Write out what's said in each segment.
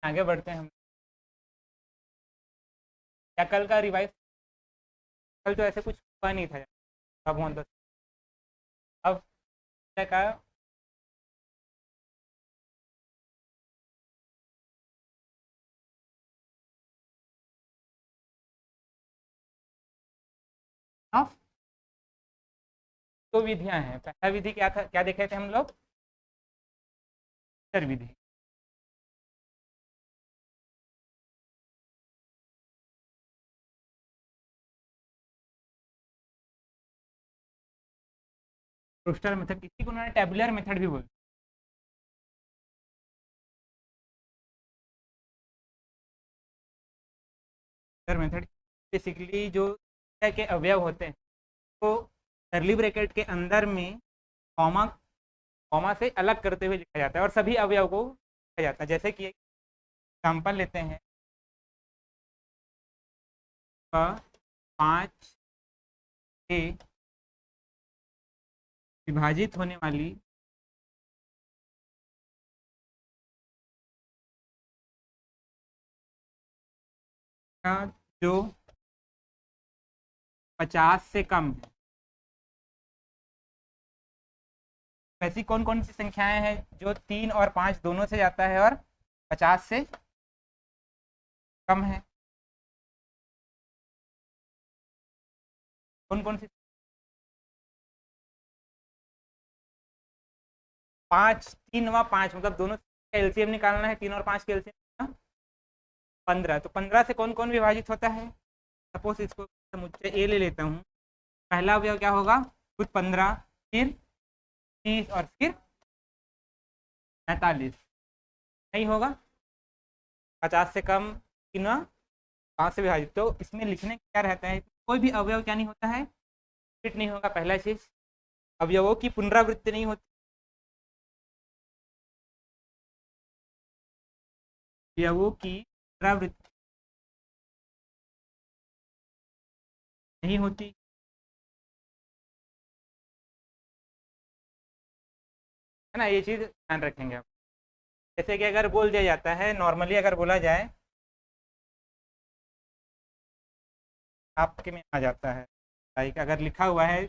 आगे बढ़ते हैं हम। क्या कल का रिवाइज? कल तो ऐसे कुछ हुआ नहीं था। अब हुआ तो अब क्या का ऑफ दो विधियां हैं। पहला विधि क्या था, क्या देखे थे हम लोग? ब्रूस्टर विधि। ब्रूस्टर मेथड, किसी को उन्होंने टेबुलर मेथड भी बोला। ब्रूस्टर मेथड बेसिकली जो संख्या के अवयव होते हैं तो कर्ली ब्रैकेट के अंदर में कॉमा कॉमा से अलग करते हुए लिखा जाता है और सभी अवयव को लिखा जाता है। जैसे कि एग्जाम्पल लेते हैं, 5 से विभाजित होने वाली का जो 50 से कम है। ऐसी कौन कौन सी संख्याएं हैं जो 3 और 5 दोनों से जाता है और 50 से कम है? कौन कौन सी? 5, 3 व 5 मतलब दोनों का एलसीएम निकालना है। 3 और 5 के एलसीएम 15। तो 15 से कौन कौन विभाजित होता है? सपोज इसको समुच्चय ए ले लेता हूँ। पहला अवयव क्या होगा? खुद 15, फिर 30 और फिर 45। नहीं होगा, 50 से कम, 3 व 5 से विभाजित। तो इसमें लिखने क्या रहता है, कोई भी अवयव क्या नहीं होता है, फिट नहीं होगा। पहला चीज, अवयवों की पुनरावृत्ति नहीं होती। अवयवों की पुनरावृत्ति नहीं होती। है ना, ये चीज ध्यान रखेंगे आप। जैसे कि अगर बोल दिया जाता है, नॉर्मली अगर बोला जाए, आपके में आ जाता है, लाइक अगर लिखा हुआ है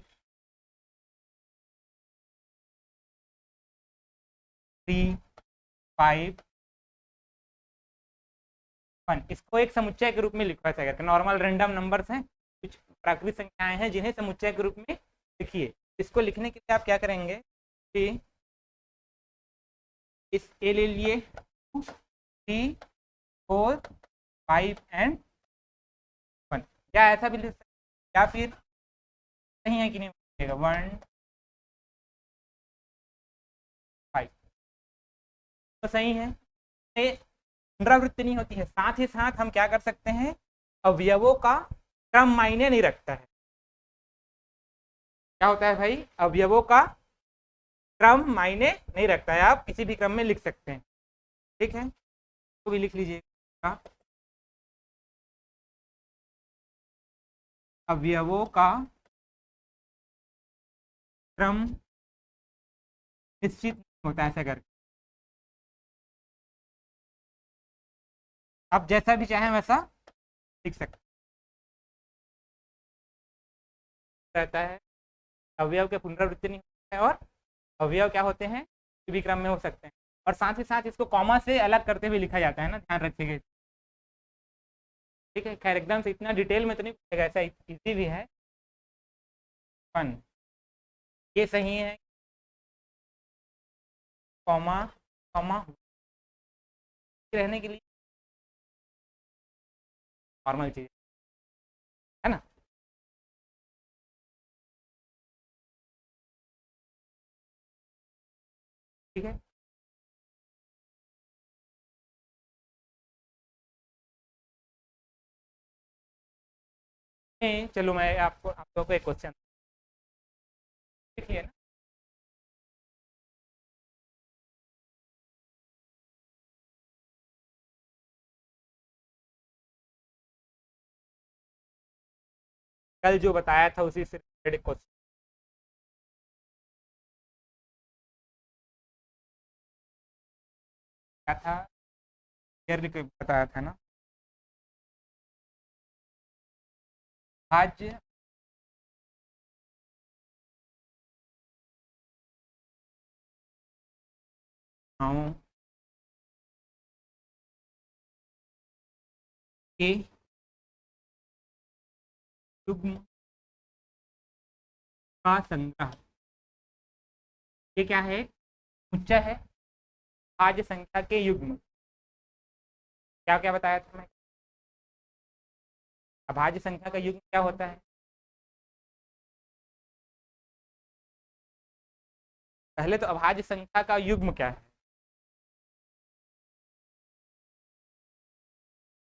3, 5, 1, इसको एक समुच्चय के रूप में लिखा जाएगा। नॉर्मल रैंडम नंबर्स हैं, कुछ प्राकृतिक संख्याएं हैं जिन्हें समुच्चय के रूप में लिखिए। इसको लिखने के लिए आप क्या करेंगे कि इस ए ले लिए 2, 3, 4, 5 एंड 1, या ऐसा भी लिख सकते, या फिर सही है कि नहीं बताइएगा, 1, 5 तो सही है। ये पुनरावृत्ति नहीं होती है। साथ ही साथ हम क्या कर सकते हैं, अवयवों का क्रम मायने नहीं रखता है। क्या होता है भाई, अवयवों का क्रम मायने नहीं रखता है, आप किसी भी क्रम में लिख सकते हैं। ठीक है, तो भी लिख लीजिएगा, अवयवों का क्रम निश्चित नहीं होता है, ऐसा करके आप जैसा भी चाहें वैसा लिख सकते रहता है। अवयव के पुनरावृत्ति नहीं होता है और अवयव क्या होते हैं, किसी भी क्रम में हो सकते हैं। और साथ ही साथ इसको कॉमा से अलग करते हुए लिखा जाता है ना, ध्यान रखिएगा। ठीक है, खैर एकदम से इतना डिटेल में तो नहीं पूछेगा, ऐसा इजी भी है। 1, ये सही है, कॉमा कॉमा रहने के लिए नॉर्मल चीज है ना। ठीक है, चलो मैं आपको आप लोगों को एक क्वेश्चन लिखिए ना। कल जो बताया था उसी से रिलेटेड क्वेश्चन। क्या था? क्लियरली बताया था ना। भाज्य संख्याओं के युग्म का संग्रह, ये क्या है, समुच्चय है। भाज्य संख्या के युग्म, क्या क्या बताया था मैं, अभाज्य संख्या का युग्म क्या होता है। पहले तो अभाज्य संख्या का युग्म क्या है,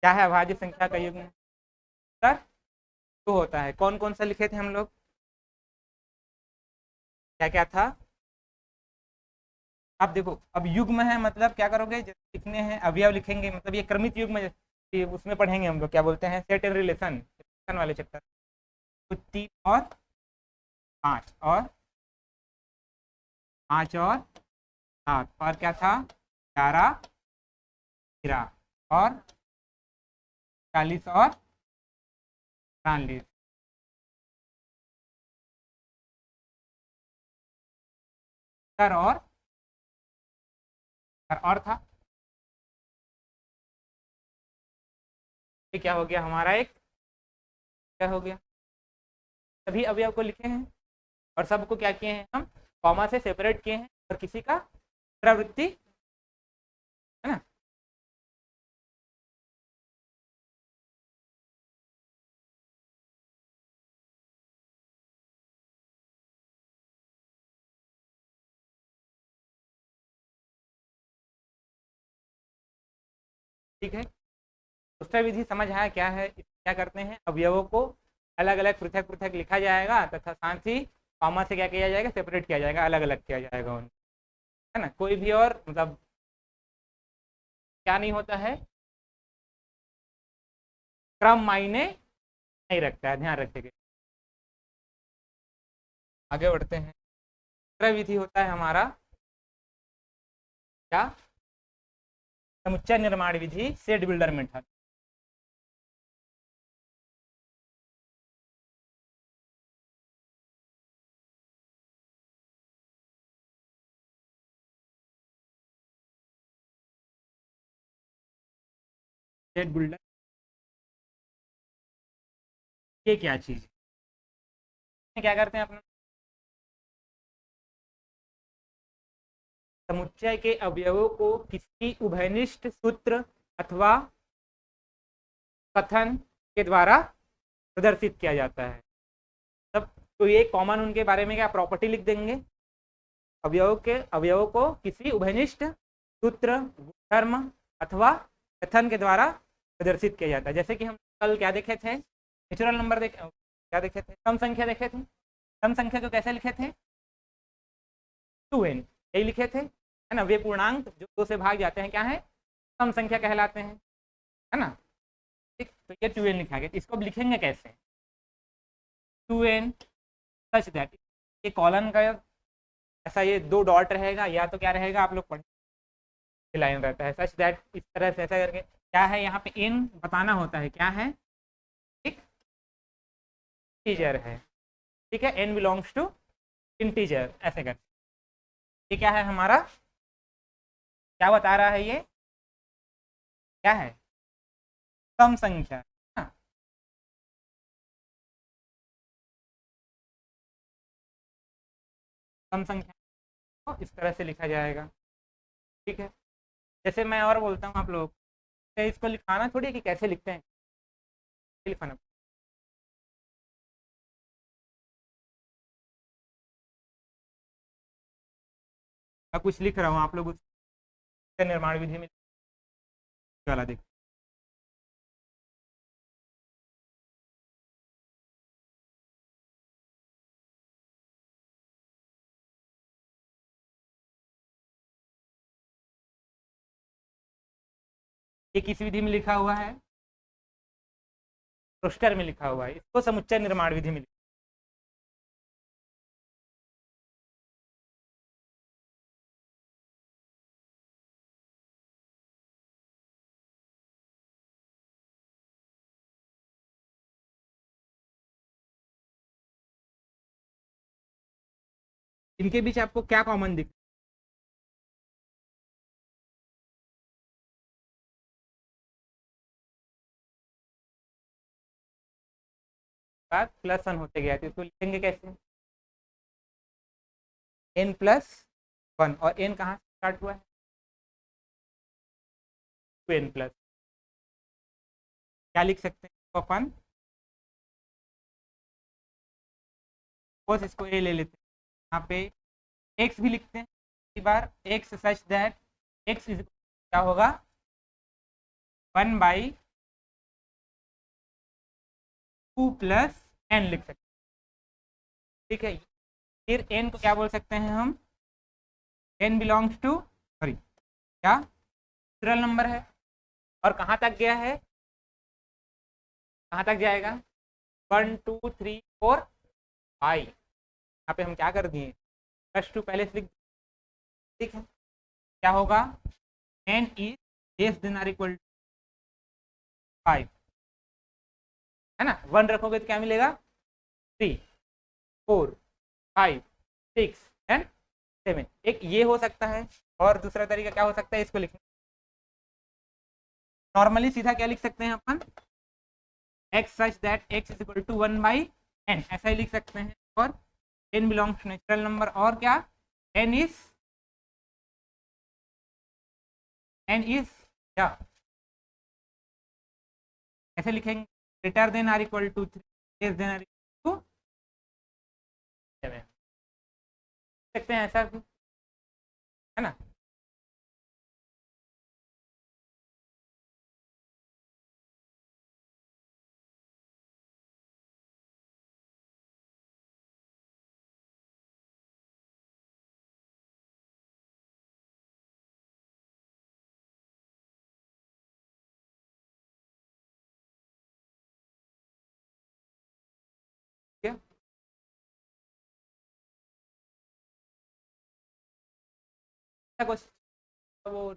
क्या है अभाज्य संख्या का युग्म सर, तो होता है। कौन कौन सा लिखे थे हम लोग, क्या क्या था। अब देखो, अब युग्म है मतलब क्या करोगे, जैसे लिखने हैं अवयव लिखेंगे, मतलब ये क्रमित युग्म उसमें पढ़ेंगे हम लोग, क्या बोलते हैं, सेट एंड रिलेशन वाले चैप्टर। तो 3 और 5 और 5 और 7 और क्या था, 11 13 और 40 और 43 सर, और था, ये क्या हो गया हमारा एक, क्या हो गया, सभी अवयव को लिखे हैं और सबको क्या किए हैं हम, कॉमा से सेपरेट किए हैं, और किसी का प्रवृत्ति, है ना। ठीक है, दूसरा विधि समझ आया क्या है, क्या करते हैं, अवयवों को अलग अलग पृथक पृथक लिखा जाएगा तथा साथ ही कॉमा से क्या किया जाएगा, सेपरेट किया जाएगा, अलग अलग किया जाएगा उनको, है ना। कोई भी और मतलब क्या नहीं होता है, क्रम मायने नहीं रखता है, ध्यान रखिएगा। आगे बढ़ते हैं, दूसरा विधि होता है हमारा क्या, समुच्चय निर्माण विधि, set builder method. Set builder, ये क्या चीज है, क्या करते हैं अपना, समुच्चय के अवयवों को किसी उभयनिष्ठ सूत्र अथवा कथन के द्वारा प्रदर्शित किया जाता है। तब तो ये कॉमन उनके बारे में क्या प्रॉपर्टी लिख देंगे, अवयवों को किसी उभयनिष्ठ सूत्र, धर्म अथवा कथन के द्वारा प्रदर्शित किया जाता है। जैसे कि हम कल क्या देखे थे, नेचुरल नंबर क्या देखे थे, सम संख्या देखे थे। सम संख्या को कैसे लिखे थे, 2n, यही लिखे थे, है ना। वे पूर्णांक जो 2 से भाग जाते हैं क्या है, सम संख्या कहलाते हैं, है ना। ठीक, तो ये 2n लिखा गया, इसको अब लिखेंगे कैसे, 2n सच दैट, ये कॉलन का ऐसा ये 2 डॉट रहेगा, या तो क्या रहेगा, आप लोग पढ़, लाइन रहता है, सच दैट, इस तरह से ऐसा करके क्या है, यहाँ पे n बताना होता है, क्या है, एक इंटीजर है, ठीक है, n बिलोंग्स टू इंटीजर, ऐसे कर, ये क्या है हमारा, क्या बता रहा है ये, क्या है, सम संख्या, हाँ, सम संख्या को इस तरह से लिखा जाएगा, ठीक है। जैसे मैं और बोलता हूँ आप लोग, तो इसको लिखाना थोड़ी कि कैसे लिखते हैं, लिखाना, मैं कुछ लिख रहा हूँ, आप लोग उसका निर्माण विधि में वाला देख, ये किस विधि में लिखा हुआ है, रोस्टर में लिखा हुआ है, इसको समुच्चय निर्माण विधि में इनके बीच आपको क्या कॉमन दिख +1 होते गया, तो इसको लिखेंगे कैसे? n+1, और n कहाँ से स्टार्ट हुआ है? 2n+, क्या लिख सकते हैं इसको अपन? बस इसको a ले लेते हैं, यहाँ पे x भी लिखते हैं, इसी बार x such that x is क्या होगा? 1/2 + n लिख सकते हैं, ठीक है। फिर n को क्या बोल सकते हैं हम? n बिलोंग्स टू, सॉरी, क्या नेचुरल नंबर है, और कहाँ तक गया है? कहाँ तक जाएगा? 1 2 3 4 5। यहाँ पे हम क्या कर दिए? +2 पहले से लिख, ठीक है। क्या होगा? n is less than or equal to 5, है ना। 1 रखोगे तो क्या मिलेगा? 3 4 5 6 एंड 7। एक ये हो सकता है, और दूसरा तरीका क्या हो सकता है इसको लिखने? नॉर्मली सीधा क्या लिख सकते हैं अपन? x such that x is equal to 1/n, ऐसा ही लिख सकते हैं। और n belongs to natural number, और क्या? n इज क्या, ऐसे लिखेंगे? Greater than or equal to 3, less than or equal to 7, सकते हैं ऐसा भी, है ना। क्या क्वेश्चन, वो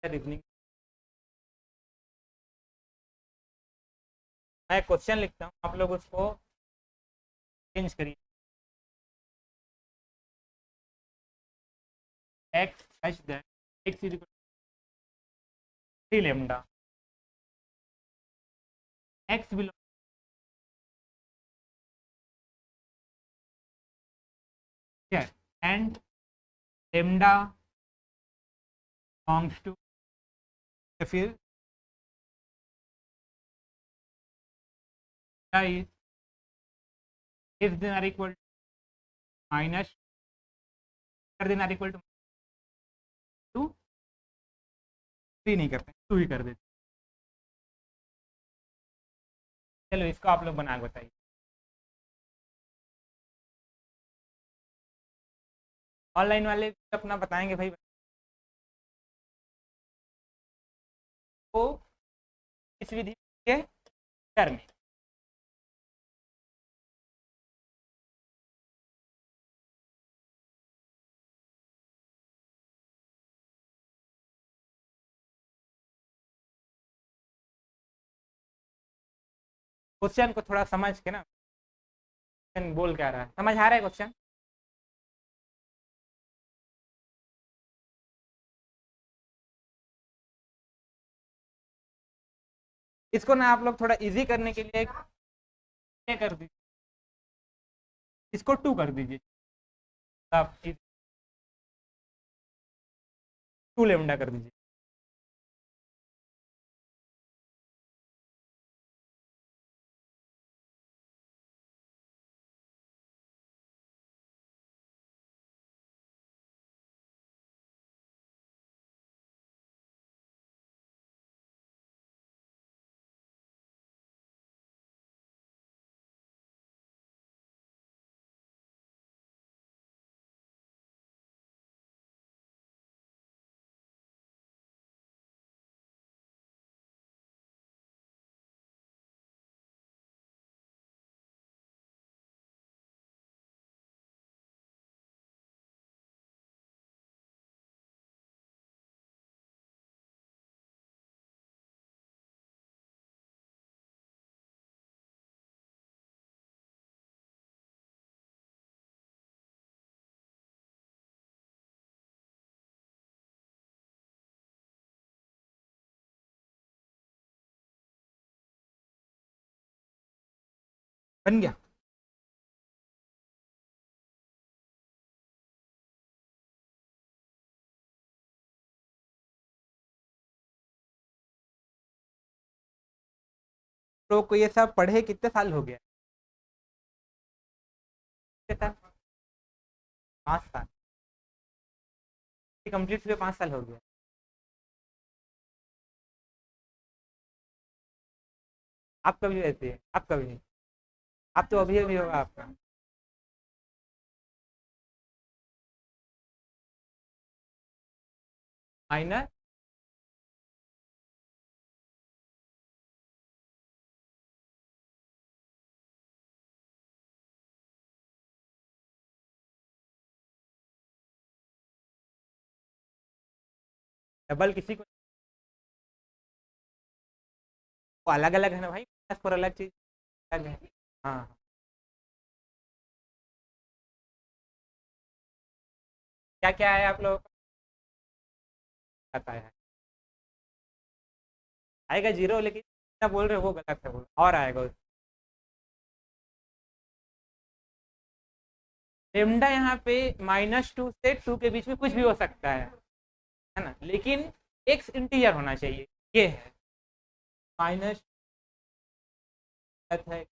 रीजनिंग, मैं क्वेश्चन लिखता हूँ, आप लोग उसको चेंज करिए। x such that x is equal to 3 lambda, x belongs here, and lambda belongs to, फिर is less than or equal to minus, greater than or equal to 2, 3 नहीं करते, 2 ही कर देते। चलो इसको आप लोग बना के बताइए। ऑनलाइन वाले अपना बताएंगे भाई, वो इस विधि के टर्म में। क्वेश्चन को थोड़ा समझ के ना, क्वेश्चन बोल क्या रहा है, समझ आ रहा है क्वेश्चन? इसको ना आप लोग थोड़ा इजी करने के लिए क्या कर दीजिए, इसको 2 कर दीजिए, आप 2 लेमडा कर दीजिए। बन गया। तो को ये सब पढ़े कितने साल हो गया? कितने साल? 5 साल कंप्लीट हुए, 5 साल हो गया। आप कभी रहते हैं? आप कभी नहीं? आप तो अभी अभी होगा आपका। माइनस डबल किसी को, वो अलग अलग है ना भाई, माइनस फोर अलग चीज अलग है। हाँ, क्या क्या है आप लोगों को पता है? आएगा जीरो, लेकिन क्या बोल रहे हो वो गलत है, बोल और आएगा। लेमडा यहाँ पे -2 से 2 के बीच में कुछ भी हो सकता है ना, लेकिन एक्स इंटीजर होना चाहिए, ये है माइनस है,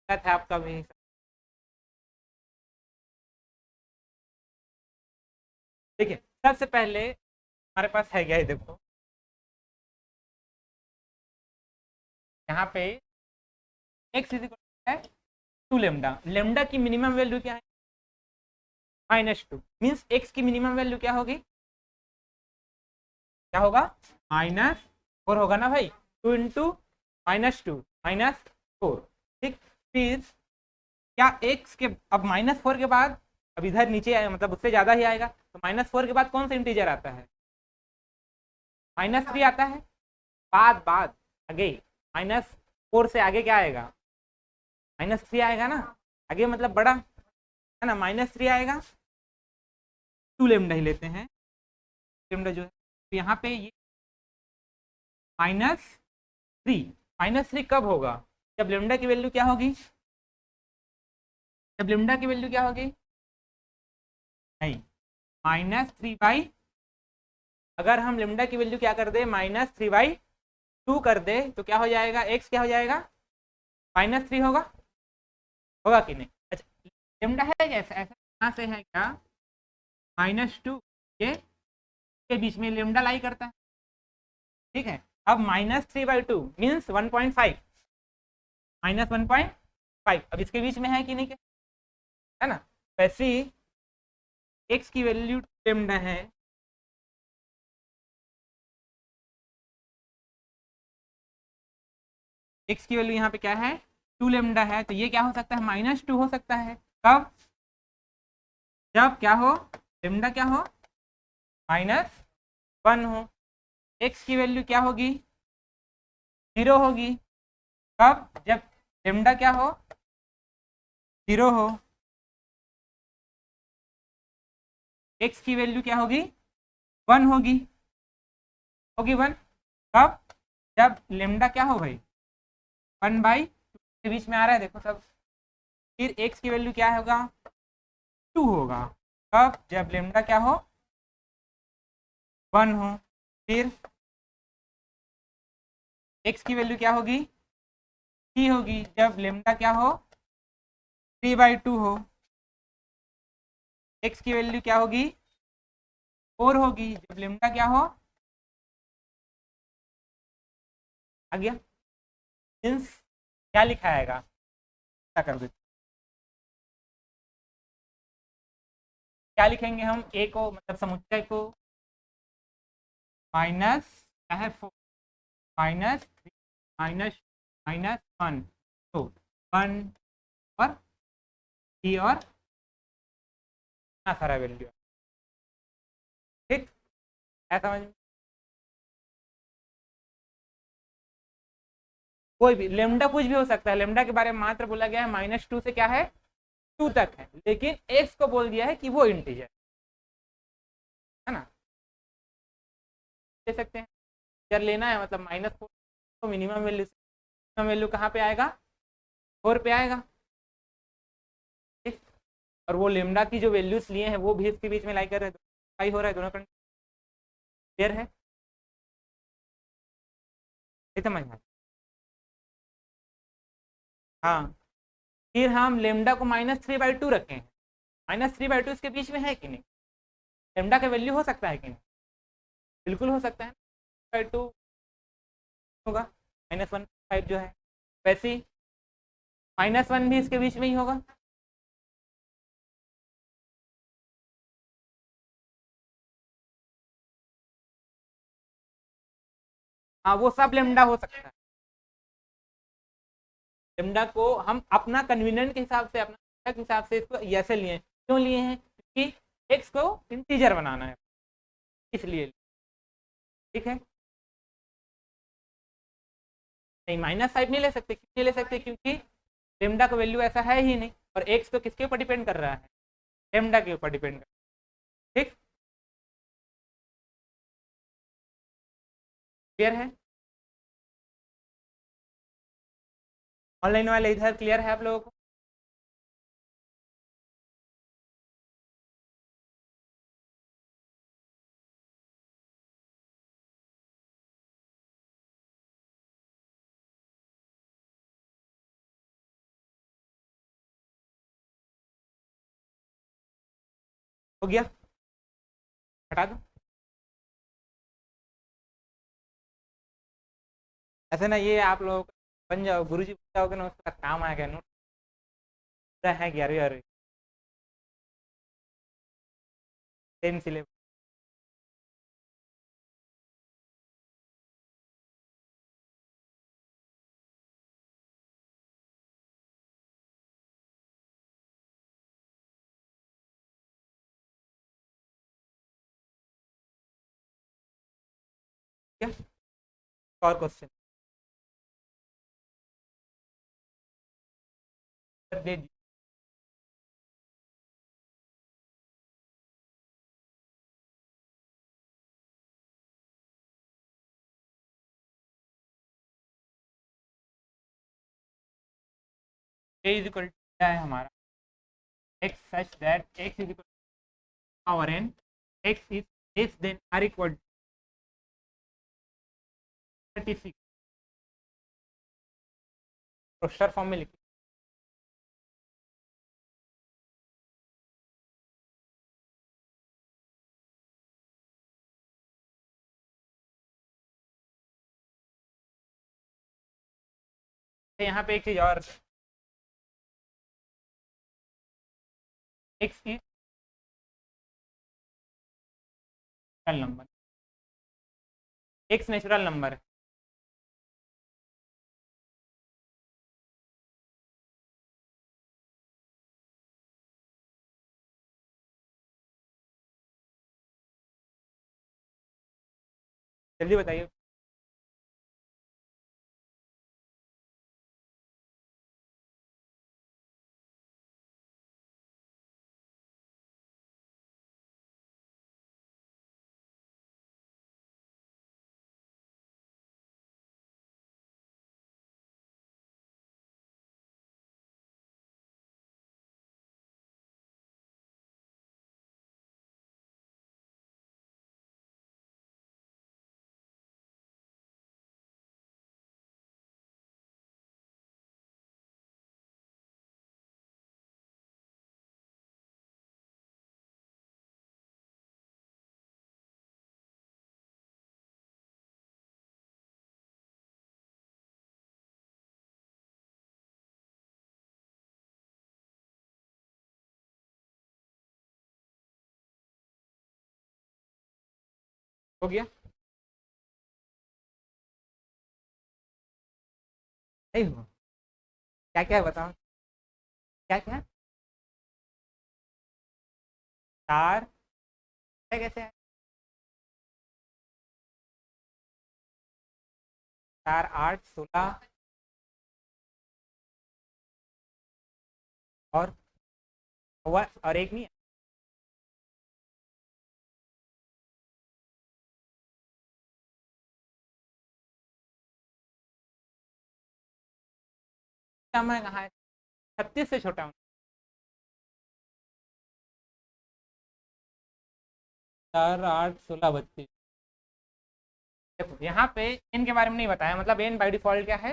आपका भी। देखिए सबसे पहले हमारे पास है क्या, ये देखो यहाँ पे एक्स इज इक्वल है 2 लेमडा, लेमडा की मिनिमम वैल्यू क्या है? -2, मीन्स एक्स की मिनिमम वैल्यू क्या होगी? क्या होगा? -4 होगा ना भाई, 2 इंटू -2 -4, ठीक। फिर क्या एक्स के अब -4 के बाद, अब इधर नीचे आए मतलब उससे ज्यादा ही आएगा, तो -4 के बाद कौन सा इंटीजर आता है? -3 आता है। बाद बाद आगे -4 से आगे क्या आएगा? -3 आएगा ना, आगे मतलब बड़ा है ना, -3 आएगा। 2 लेमडा ही लेते हैं, लेमडा जो है तो यहाँ पे ये -3, -3 कब होगा? जब लेमडा की वैल्यू क्या होगी? जब लेमडा की वैल्यू क्या होगी? नहीं, -3/, अगर हम लेमडा की वैल्यू क्या कर दे, -3/2 कर दे, तो क्या हो जाएगा? एक्स क्या हो जाएगा? -3 होगा, होगा कि नहीं? अच्छा, लेमडा है कैसा, ऐसा कहाँ से है क्या? -2 के बीच में लेमडा लाई करता है, ठीक है। अब -3/2 मीन्स 1.5, -1.5, अब इसके बीच में है कि नहीं, क्या है ना? वैसे ही एक्स की वैल्यू लेमडा है, एक्स की वैल्यू यहाँ पे क्या है? 2 लेमडा है, तो ये क्या हो सकता है? -2 हो सकता है। कब? जब क्या हो? लेमडा क्या हो? -1 हो। एक्स की वैल्यू क्या होगी? 0 होगी। कब? जब लेमडा क्या हो? 0 हो। एक्स की वैल्यू क्या होगी? 1 होगी, होगी 1। कब? जब लेमडा क्या हो भाई? 1/2 के बीच में आ रहा है, देखो सब। फिर एक्स की वैल्यू क्या होगा? 2 होगा। कब? जब लेमडा क्या हो? 1 हो। फिर एक्स की वैल्यू क्या होगी? 3 होगी, जब लेमडा क्या हो? 3/2 हो। एक्स की वैल्यू क्या होगी? 4 होगी, जब लेमडा क्या हो? आ गया? मीन्स क्या लिखा आएगा, क्या कर देते, क्या लिखेंगे हम? ए को मतलब समुच्चय को माइनस क्या है, 4, -3 -1, तो 1 और 3 और इतना सारा वैल्यू, ठीक है समझ में? कोई भी लेमडा कुछ भी हो सकता है, लेमडा के बारे में मात्र बोला गया है -2 से क्या है? 2 तक है, लेकिन एक्स को बोल दिया है कि वो इंटीजर है ना, दे सकते हैं। जब लेना है मतलब -4 तो मिनिमम वैल्यू कहाँ पे आएगा, 4 पे आएगा। ठीक, और वो लेमडा की जो वैल्यूज लिए हैं वो भी इसके बीच में लाई कर रहे हैं, लाई हो रहा है, दोनों क्लियर है, ये समझ में। हाँ, फिर हम लेमडा को -3/2 रखें, -3/2 इसके बीच में है कि नहीं, लेमडा का वैल्यू हो सकता है कि नहीं, बिल्कुल हो सकता है, -2 होगा, -1/5 जो है, वैसे ही -1 भी इसके बीच में ही होगा। हाँ, वो सब लेमडा हो सकता है। लेमडा को हम अपना कन्वीनियंट के हिसाब से, अपना के हिसाब से इसको ऐसे लिए, क्यों लिए हैं, क्योंकि एक्स को इंटीजर बनाना है, इसलिए। ठीक है, नहीं -5 नहीं ले सकते, क्यों नहीं ले सकते, क्योंकि लेमडा का वैल्यू ऐसा है ही नहीं, और एक्स तो किसके ऊपर डिपेंड कर रहा है, लेमडा के ऊपर डिपेंड कर रहा है। ठीक, क्लियर है, ऑनलाइन वाले इधर क्लियर है आप लोगों को। हो गया, हटा दो, ऐसे ना ये आप लोग बन जाओ, गुरु जी बन जाओगे ना, उसका काम आएगा, नोट है 11वीं सेम सिलेबस। और question they the, a is equal क्या है हमारा, x such that x is equal to power n, x is less than r equal to 36, roster form में लिखिए। तो यहाँ पे एक चीज और, x is natural number, x natural number है, जल्दी बताइए। हो गया, नहीं हुआ, क्या क्या है बताओ, क्या क्या, 4 है, कैसे है, 4 8 16 और हुआ, और एक नहीं है, क्या मैं कहा है 36 से छोटा हूँ। 4 8 16 32। देखो यहाँ पे एन के बारे में नहीं बताया, मतलब एन बाई डिफॉल्ट क्या है,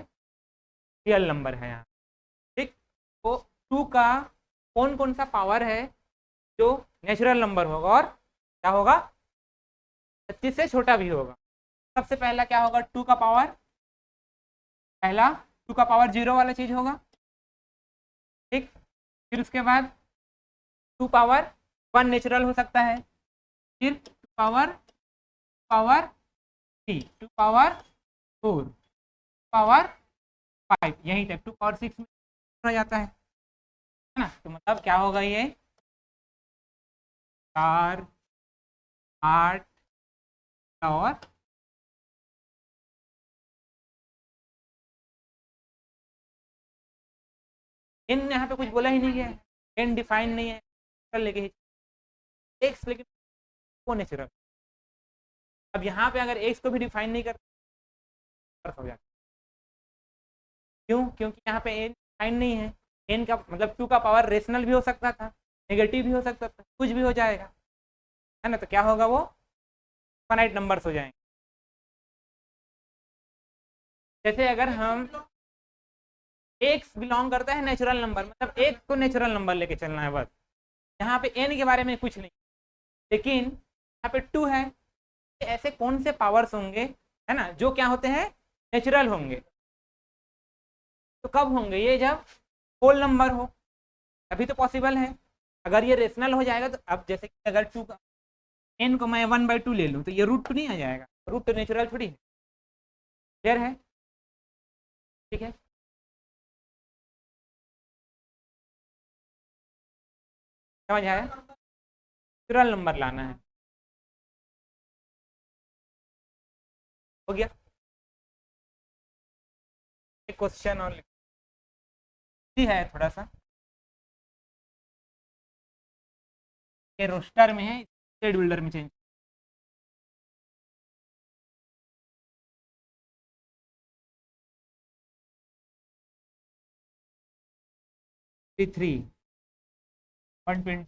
रियल नंबर है यहाँ। ठीक, तो 2 का कौन कौन सा पावर है जो नेचुरल नंबर होगा और क्या होगा 36 से छोटा भी होगा। सबसे पहला क्या होगा, 2 का पावर, पहला 2 का पावर 0 वाला चीज होगा। ठीक, फिर उसके बाद 2 पावर 1 नेचुरल हो सकता है, फिर 2 पावर पावर 3, 2 पावर 4, पावर 5, यहीं तक 2 पावर 6 में हो जाता है ना। तो मतलब क्या होगा ये 4 8 और इन यहाँ पे कुछ बोला ही नहीं है, इन डिफाइन नहीं है, कर लेके ही एक्स, लेकिन वो नेचुरल। अब यहाँ पे अगर एक्स को भी डिफाइन नहीं करता हो जाता, क्यों, क्योंकि यहाँ पे एन डिफाइन नहीं है। एन का मतलब 2 का पावर रेशनल भी हो सकता था, नेगेटिव भी हो सकता था, कुछ भी हो जाएगा, है ना। तो क्या होगा, वो फाइनाइट नंबर्स हो जाएंगे। जैसे अगर हम एक्स बिलोंग करता है नेचुरल नंबर, मतलब एक को नेचुरल नंबर लेके चलना है बस, यहाँ पे एन के बारे में कुछ नहीं। लेकिन यहाँ पे 2 है, ऐसे कौन से पावर्स होंगे, है ना, जो क्या होते हैं, नेचुरल होंगे। तो कब होंगे ये, जब होल नंबर हो, अभी तो पॉसिबल है। अगर ये रेशनल हो जाएगा तो अब जैसे कि अगर 2 का एन को मैं 1/2 ले लूँ तो ये रूट 2 नहीं आ जाएगा, रूट तो नेचुरल थोड़ी है। क्लियर है, ठीक है। समझ आया, नेचुरल नंबर लाना है, हो गया। एक क्वेश्चन और है थोड़ा सा, ये रोस्टर में है, स्टेट बिल्डर में चेंज। 3 120।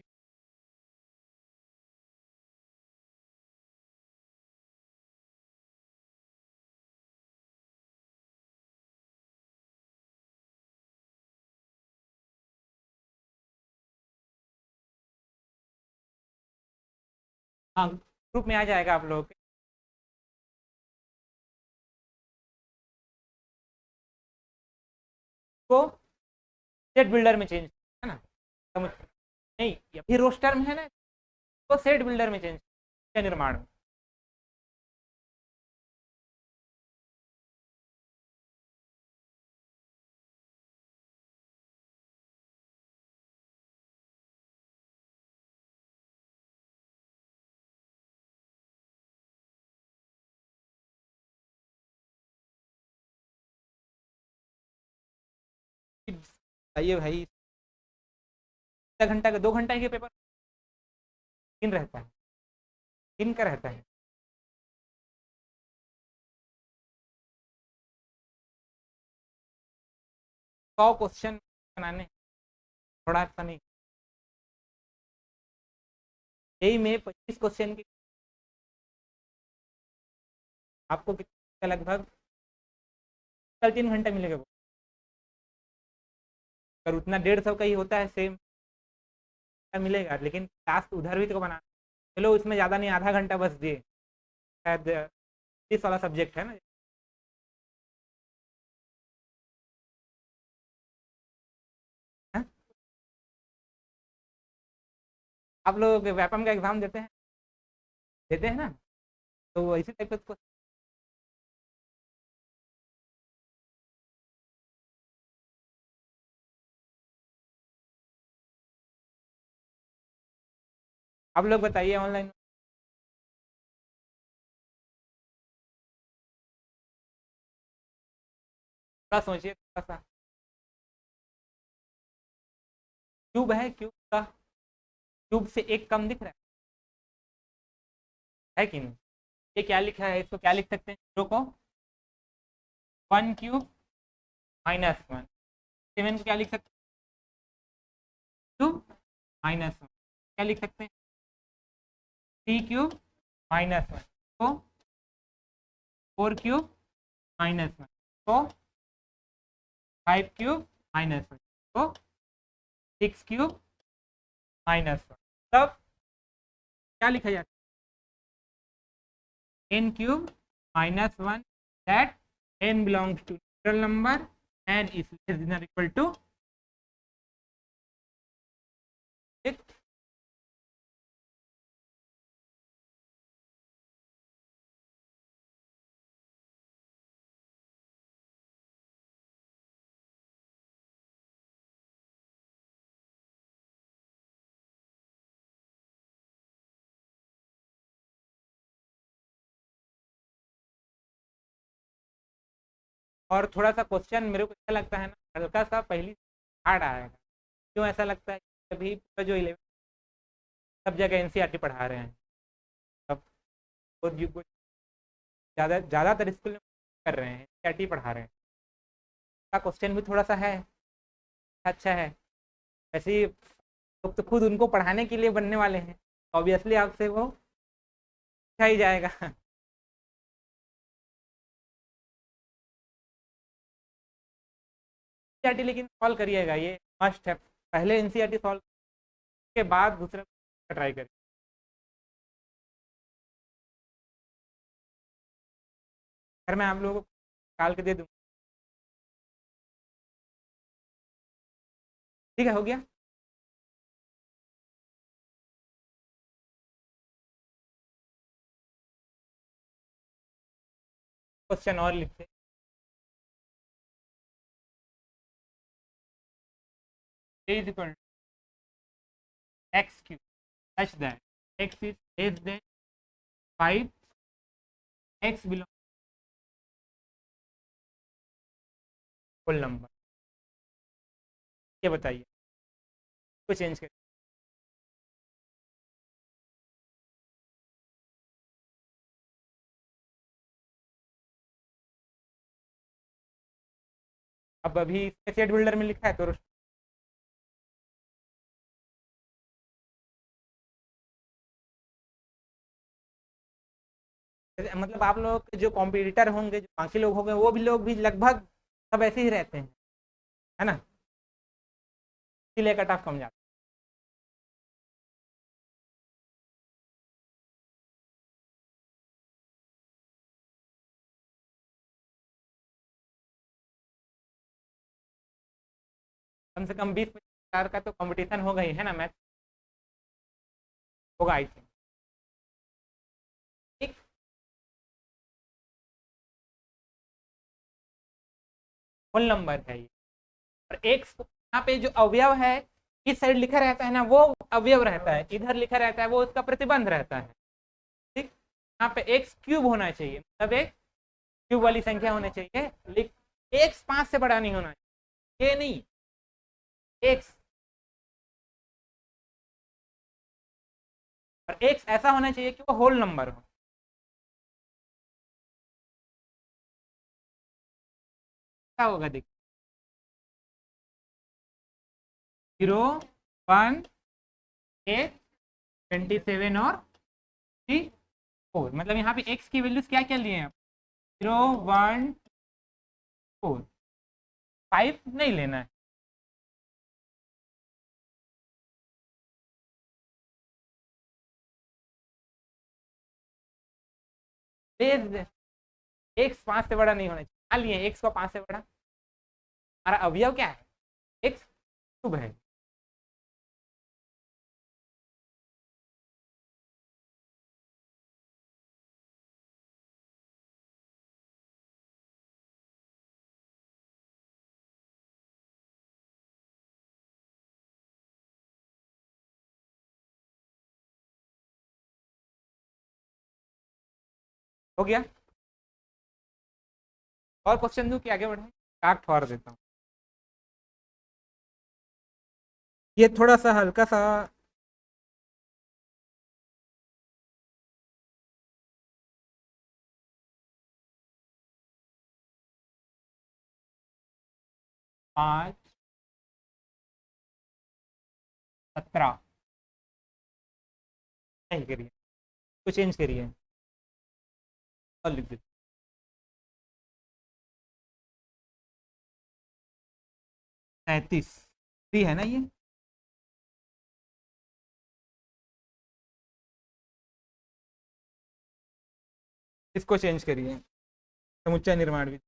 हाँ, ग्रुप में आ जाएगा आप लोगों के। को सेट बिल्डर में चेंज, है ना, समझ नहीं, अभी रोस्टर में है ना, तो सेट बिल्डर में चेंज, निर्माण में। बताइए भाई, 1 घंटा का 2 घंटा के पेपर, दिन रहता है, दिन का रहता है। 100 क्वेश्चन बनाने, थोड़ा सा नहीं, यही में 25 क्वेश्चन की आपको कितना लगभग कल 3 घंटा मिलेगा वो। अगर उतना 150 का ही होता है सेम मिलेगा, लेकिन टास्क उधर भी तो बनाना। चलो उसमें ज़्यादा नहीं, आधा घंटा बस दिए, शायद 30 वाला सब्जेक्ट है ना। हाँ? आप लोग व्यापम का एग्जाम देते हैं ना, तो वो इसी टाइप का आप लोग बताइए ऑनलाइन। थोड़ा सोचिए, थोड़ा सा क्यूब है, क्यूब का, क्यूब से एक कम दिख रहा है कि नहीं। ये क्या लिखा है, इसको क्या लिख सकते हैं, जीरो को 1 क्यूब -1, 7 को क्या लिख सकते हैं? -1 क्या लिख सकते हैं? 3³ -1 तो 4³ -1 तो 5³ -1 तो 6³ -1 तब क्या लिखा जाता है? n³ -1 that n belongs to natural number and is less than or equal to और थोड़ा सा क्वेश्चन मेरे को अच्छा लगता है ना, हल्का सा पहली हार्ड आएगा। क्यों ऐसा लगता है? अभी पूरा जो 11 सब जगह एनसीईआरटी पढ़ा रहे हैं, अब कुछ ज़्यादातर स्कूल में कर रहे हैं, एनसीईआरटी पढ़ा रहे हैं। का क्वेश्चन भी थोड़ा सा है, अच्छा है। वैसे ही लोग तो खुद उनको पढ़ाने के लिए बनने वाले हैं, ऑब्वियसली आपसे वो अच्छा ही जाएगा। एनसीईआरटी लेकिन सॉल्व करिएगा, ये मस्ट है। पहले एनसीईआरटी सॉल्व के बाद दूसरा ट्राई करिए। फिर मैं आप लोगों को निकाल के दे दूँ। ठीक है, हो गया। क्वेश्चन और लिखते is equal x³ such that x is less than 5, x belongs whole number. ये बताइए, को चेंज करिए। अब अभी सेट बिल्डर में लिखा है तो मतलब आप लोग के जो कॉम्पिटिटर होंगे, जो बाकी लोग होंगे, वो भी लोग भी लगभग सब ऐसे ही रहते हैं, है ना? इसीलिए कट ऑफ कम जाता है। कम से कम 20-25 का तो कंपटीशन होगा ही, है ना? मैथ होगा आई थिंक। ठीक, होल नंबर है ये। और एक्स यहाँ पे जो अवयव है, इस साइड लिखा रहता है ना, वो अवयव रहता है, इधर लिखा रहता है वो उसका प्रतिबंध रहता है। ठीक, यहाँ पे x³ होना चाहिए, मतलब एक क्यूब वाली संख्या होनी चाहिए। x 5 से बड़ा नहीं होना चाहिए, ये नहीं, x। और x ऐसा होना चाहिए कि वो होल नंबर हो। क्या होगा देखिए, 0, 1, 8, 27 और 3, 4। मतलब यहाँ पे x की वैल्यूज क्या क्या लिए हैं? 0, 1, 4, 5 नहीं लेना है। x 5 से बड़ा नहीं होना चाहिए, क्या लिए x को 5 से बड़ा? हमारा अवयव क्या है? x क्यूब है। हो गया। और क्वेश्चन दूं कि आगे बढ़े? काट ठोर देता हूँ। ये थोड़ा सा हल्का सा पाँच 17 नहीं करिए, तो चेंज करिए और लिख दीजिए। सैंतीस फ्री है ना ये? इसको चेंज करिए, समुच्चय निर्माण भी।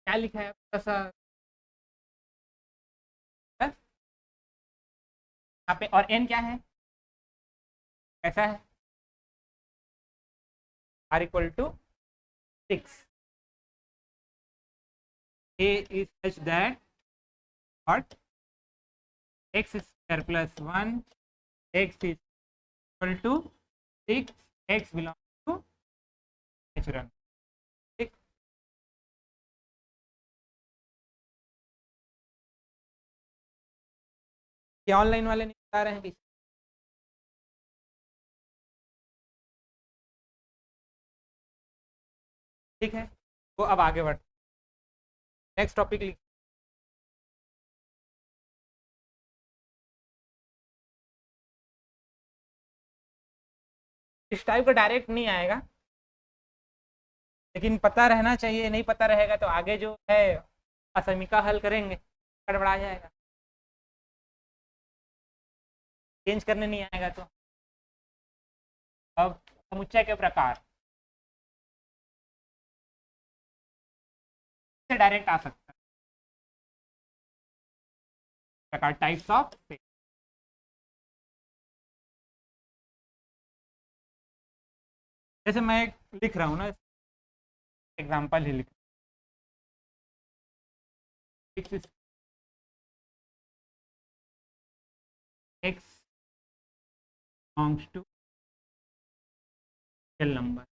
क्या लिखा है थोड़ा सा यहाँ पे, और एन क्या है, ऐसा है R equal to 6, A is such that what x square plus 1 x is equal to 6, x belong to natural. ठीक, ये ऑनलाइन वाले नहीं बता रहे हैं कि? ठीक है, तो अब आगे बढ़, नेक्स्ट टॉपिक लिख। इस टाइप का डायरेक्ट नहीं आएगा, लेकिन पता रहना चाहिए, नहीं पता रहेगा तो आगे जो है असमीका हल करेंगे गड़बड़ा जाएगा, चेंज करने नहीं आएगा तो। अब समुच्चय के प्रकार से डायरेक्ट आ सकता है, प्रकार टाइप्स ऑफ। जैसे मैं लिख रहा हूँ ना, एग्जाम्पल ही लिख, x belongs to real number,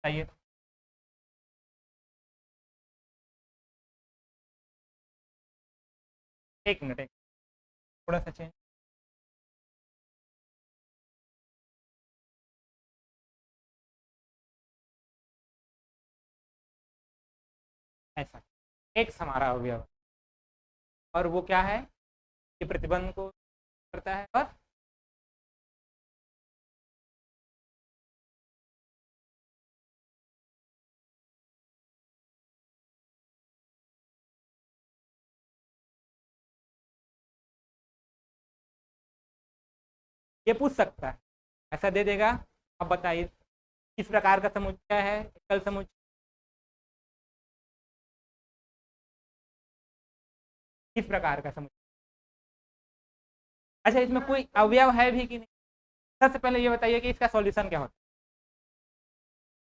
बताइए। एक मिनट, एक थोड़ा सा चेंज, ऐसा एक्स हमारा हो गया, और वो क्या है, ये प्रतिबंध को करता है, और ये पूछ सकता है, ऐसा दे देगा। अब बताइए किस प्रकार का समुच्चय है, एकल समुच्चय, किस प्रकार का समुच्चय। अच्छा, इसमें कोई अवयव है भी कि नहीं? सबसे पहले ये बताइए कि इसका सॉल्यूशन क्या होता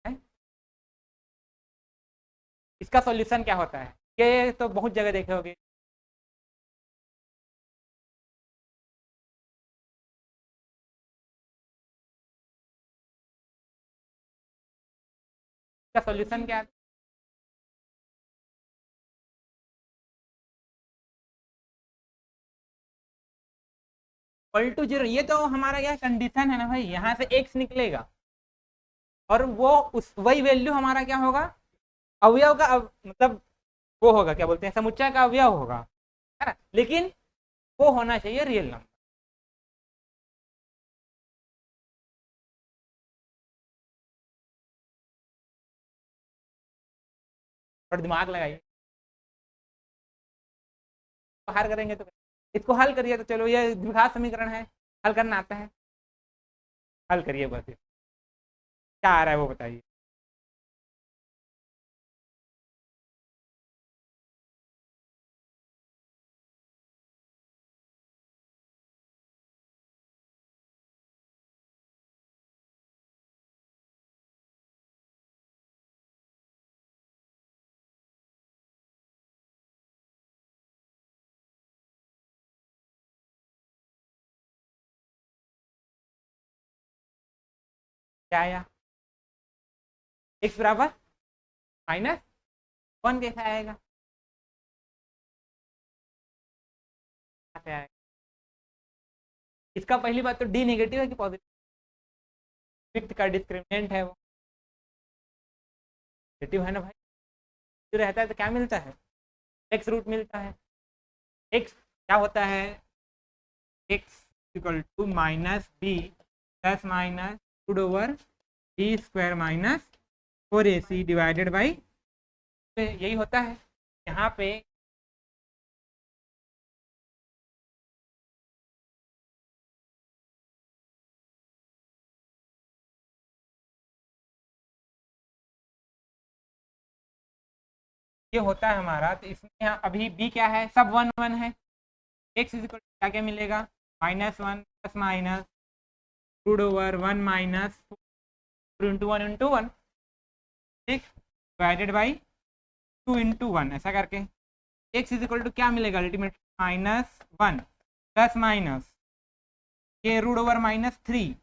है, इसका सॉल्यूशन क्या होता है, ये तो बहुत जगह देखे होगे। इसका सॉल्यूशन क्या है? इक्वल टू जीरो, ये तो हमारा क्या कंडीशन है ना भाई, यहाँ से एक्स निकलेगा और वो उस वही वैल्यू हमारा क्या होगा, अवयव का मतलब वो होगा, क्या बोलते हैं, समुच्चय का अवयव होगा, है ना, लेकिन वो होना चाहिए रियल नंबर। और दिमाग लगाइए, तो हल करेंगे तो, इसको हल करिए तो चलो, ये द्विघात समीकरण है, हल करना आता है, हल करिए बस, क्या आ रहा है वो बताइए। क्या आया, एक्स बराबर माइनस वन कैसे आएगा, कैसे आएगा? इसका पहली बात तो डी नेगेटिव है कि पॉजिटिव, विक्त का डिस्क्रिमिनेंट है वो नेगेटिव है ना भाई, जो रहता है तो क्या मिलता है, एक्स रूट मिलता है। एक्स क्या होता है, x equal to minus B plus minus root over B square minus 4ac divided by, यही होता है यहाँ पे। ये होता है हमारा, तो इसमें यहाँ अभी बी क्या है, सब वन वन है। एक्स इज इक्वल क्या क्या मिलेगा, -1 plus minus root over 1 minus into one, ठीक, डिवाइडेड बाई 2 इंटू 1, ऐसा करके एक्स इज इक्वल टू क्या मिलेगा अल्टीमेट, -1 प्लस माइनस ये रूट ओवर -3,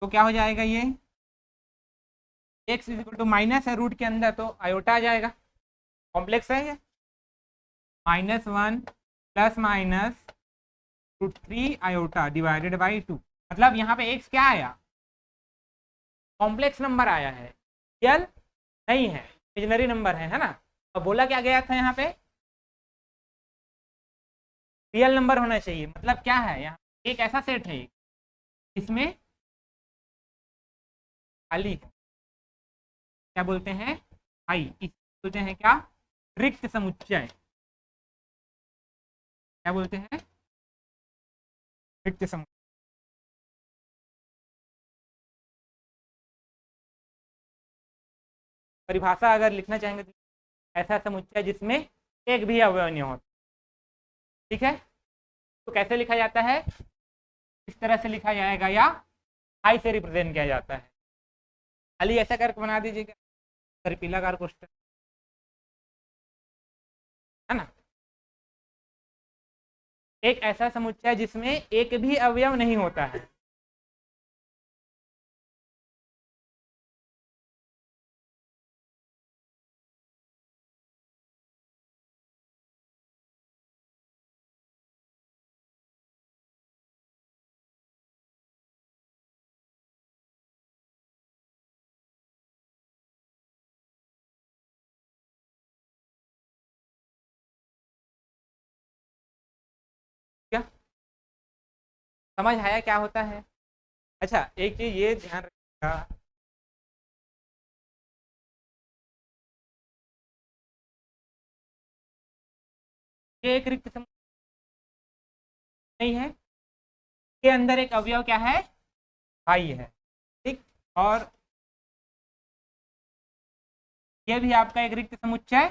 तो क्या हो जाएगा ये, x is equal to minus है रूट के अंदर तो आयोटा आ जाएगा, कॉम्प्लेक्स है ये, -1 plus minus √3 iota divided by 2, मतलब यहाँ पे एक्स क्या आया, कॉम्प्लेक्स नंबर आया है, रियल नहीं है, इमेजिनरी नंबर है ना। और बोला क्या गया था यहाँ पे, रियल नंबर होना चाहिए, मतलब क्या है यहाँ एक ऐसा सेट है इसमें खाली, क्या बोलते हैं आई, इस बोलते हैं क्या, रिक्त समुच्चय, क्या बोलते हैं, रिक्त समुच्चय। परिभाषा अगर लिखना चाहेंगे तो ऐसा समुच्चय जिसमें एक भी अवयव नहीं होता, ठीक है। तो कैसे लिखा जाता है, इस तरह से लिखा जाएगा या आई से रिप्रेजेंट किया जाता है, खाली ऐसा करके बना दीजिएगा, सर्पिलाकार कोष्ठक, है ना। एक ऐसा समुच्चय जिसमें एक भी अवयव नहीं होता है, क्या समझ आया क्या होता है। अच्छा एक चीज ये ध्यान रखिएगा, ये एक रिक्त समुच्चय नहीं है, के अंदर एक अवयव क्या है, भाई है, ठीक। और ये भी आपका एक रिक्त समुच्चय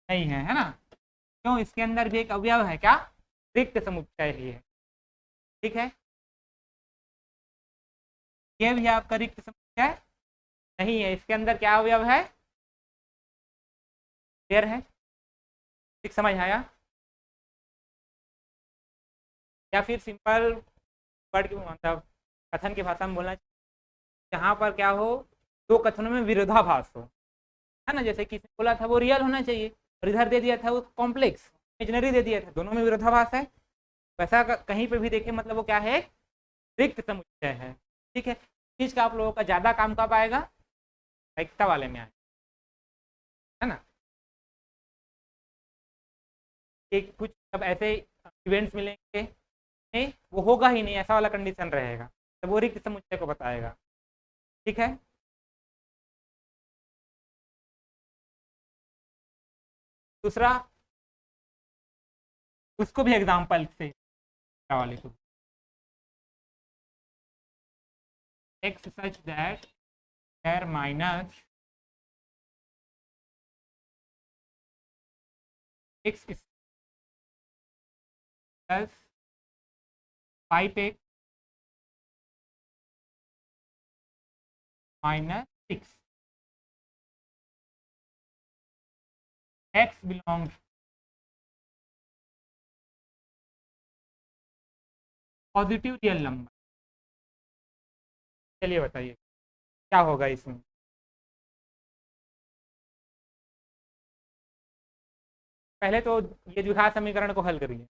नहीं है ना, क्यों, इसके अंदर भी एक अवयव है क्या, रिक्त समुच्चय ही है, ठीक है। ये भी आपका रिक्त समुच्चय नहीं है, इसके अंदर क्या अवयव है, पेयर है, ठीक, समझ आया। या फिर सिंपल वर्ड की मतलब कथन की भाषा में बोलना, जहाँ पर क्या हो, दो कथनों में विरोधाभास हो, है ना, जैसे किसी ने बोला था वो रियल होना चाहिए और इधर दे दिया था वो कॉम्प्लेक्स इमेजिनरी दे दिया था, दोनों में विरोधाभास है, वैसा कहीं पे भी देखें मतलब वो क्या है, रिक्त समुच्चय है, ठीक है। चीज का आप लोगों का ज्यादा काम कब आएगा, एकता वाले में आए, है ना, कि कुछ अब ऐसे इवेंट्स मिलेंगे नहीं वो होगा ही नहीं, ऐसा वाला कंडीशन रहेगा, तो वो रिक्त समुच्चय को बताएगा, ठीक है। दूसरा, उसको भी एग्जाम्पल से वाले को, x such that there minus x plus 5x -6 x belongs positive real number, चलिए बताइए क्या होगा इसमें, पहले तो ये द्विघात समीकरण को हल करिए।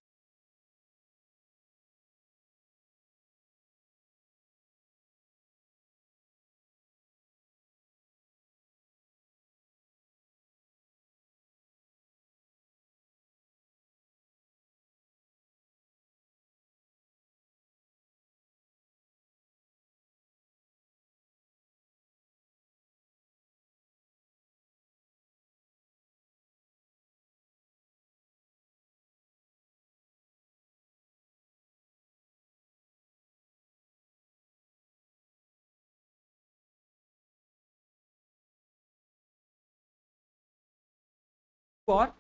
और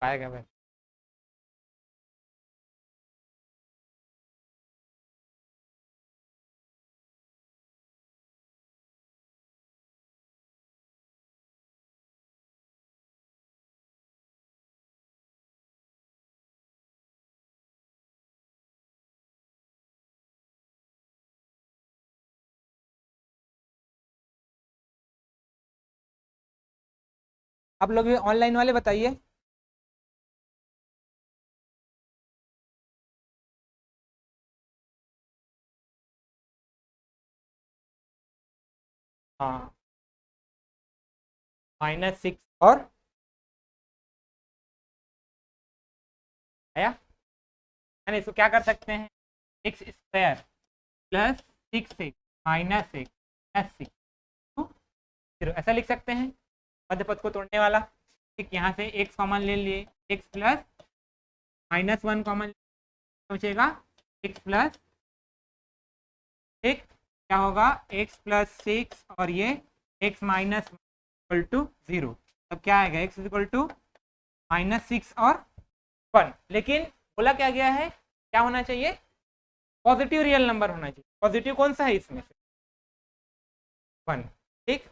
पाएगा भाई। आप लोग ये ऑनलाइन वाले बताइए। हाँ, -6 और आया। यानी इसको क्या कर सकते हैं, एक्स स्क्वायर प्लस 6x -6 0 ऐसा लिख सकते हैं, मध्य पद को तोड़ने वाला। ठीक, यहाँ से x कॉमन ले लिए, x प्लस -1 कॉमन बचेगा, x प्लस, ठीक, क्या होगा, x प्लस 6 और ये x माइनस इक्वल टू 0। अब क्या आएगा, x इक्वल टू -6 और 1। लेकिन बोला क्या गया है, क्या होना चाहिए, पॉजिटिव रियल नंबर होना चाहिए। पॉजिटिव कौन सा है इसमें से, 1। ठीक,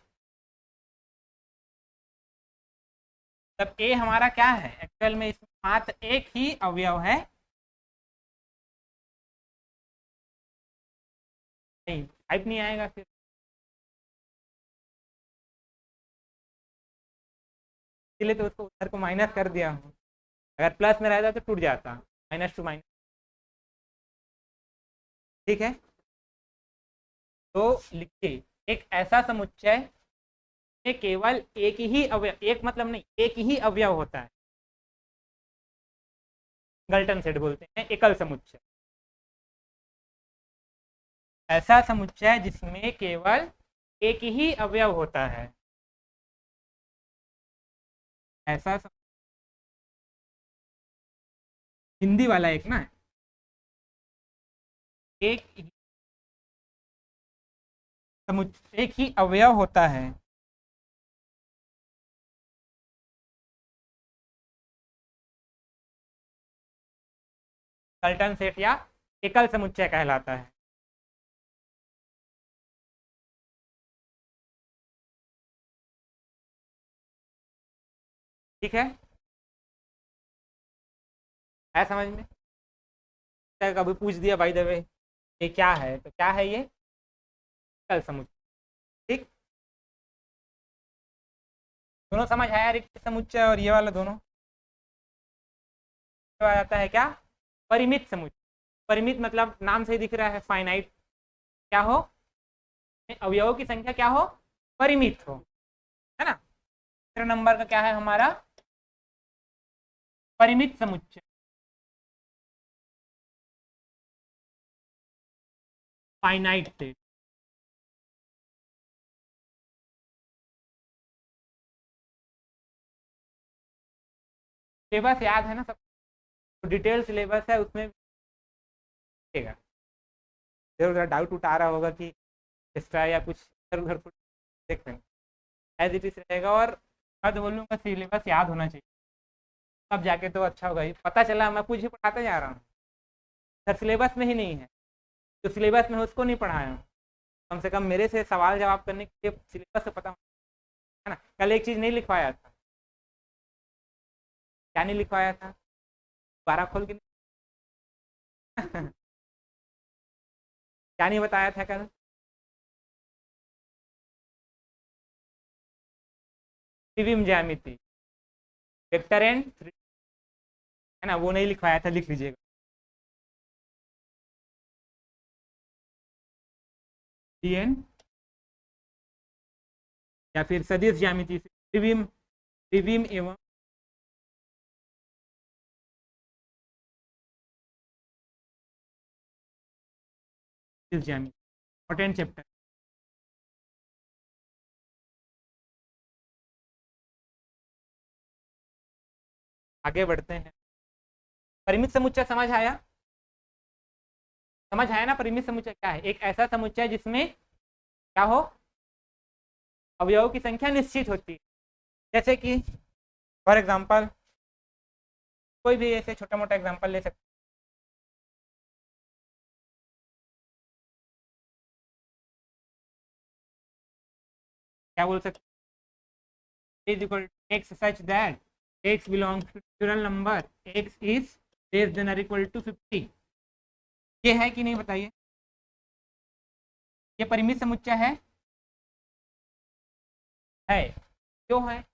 तब a हमारा क्या है, एक्चुअल में इसमें मात्र एक ही अवयव है, नहीं टाइप नहीं आएगा फिर, इसलिए तो उसको उधर को माइनस कर दिया हूँ। अगर प्लस में रहता तो टूट जाता, -2 माइनस। ठीक है, तो लिखिए, एक ऐसा समुच्चय में केवल एक ही अवयव, एक मतलब नहीं, एक ही अवयव होता है, गल्टन सेट बोलते हैं एकल समुच्चय। ऐसा समुच्चय जिसमें केवल एक ही अवयव होता है, ऐसा हिंदी वाला एक ना, एक समुच्चय एक ही अवयव होता है, गल्टन सेट या एकल समुच्चय कहलाता है। ठीक है, है समझ में, कभी पूछ दिया भाई देवे ये क्या है, तो क्या है ये, एकल समुच्चय। ठीक, दोनों समझ आया, रिक्त समुच्चय और ये वाला दोनों। तो आ जाता है क्या, परिमित समुच्चय। परिमित मतलब नाम से ही दिख रहा है, फाइनाइट, क्या हो, अवयवों की संख्या क्या हो, परिमित हो, है ना। तीसरा नंबर का क्या है हमारा, परिमित समुच्चय, फाइनाइट सेट। सिलेबस याद है ना सब, डिटेल सिलेबस है उसमें देगा। इधर उधर डाउट उठ आ रहा होगा कि एक्स्ट्रा या कुछ इधर उधर देख लेंगे, एज इट इज रहेगा। और मैं तो बोलूँगा सिलेबस याद होना चाहिए, तब जाके तो अच्छा होगा। पता चला मैं कुछ ही पढ़ाते जा रहा हूँ, सर सिलेबस में ही नहीं है, जो सिलेबस में है उसको नहीं पढ़ाया हूँ। कम से कम मेरे से सवाल जवाब करने के लिए सिलेबस से पता है ना। कल एक चीज़ नहीं लिखवाया था, क्या नहीं लिखवाया था, दोबारा खोल के क्या नहीं बताया था कल, त्रिविम ज्यामिति, वेक्टर एंड है ना, वो नहीं लिखवाया था, लिख लीजिएगा। एन या फिर सदिश ज्यामिति से त्रिविम, त्रिविम एवं ज्यामिति, इंपॉर्टेंट चैप्टर। आगे बढ़ते हैं। परिमित समुच्चय समझ आया? समझ आया ना परिमित समुच्चय क्या है? एक ऐसा समुच्चय जिसमें क्या हो, अवयवों की संख्या निश्चित होती है। जैसे कि फॉर एग्जांपल कोई भी ऐसे छोटा मोटा एग्जांपल ले सकते, क्या बोल सकते, is equal to x such that x belongs to natural number x is less than और इक्वल टू 50। ये है कि नहीं बताइए? ये परिमित समुच्चय है क्यों है?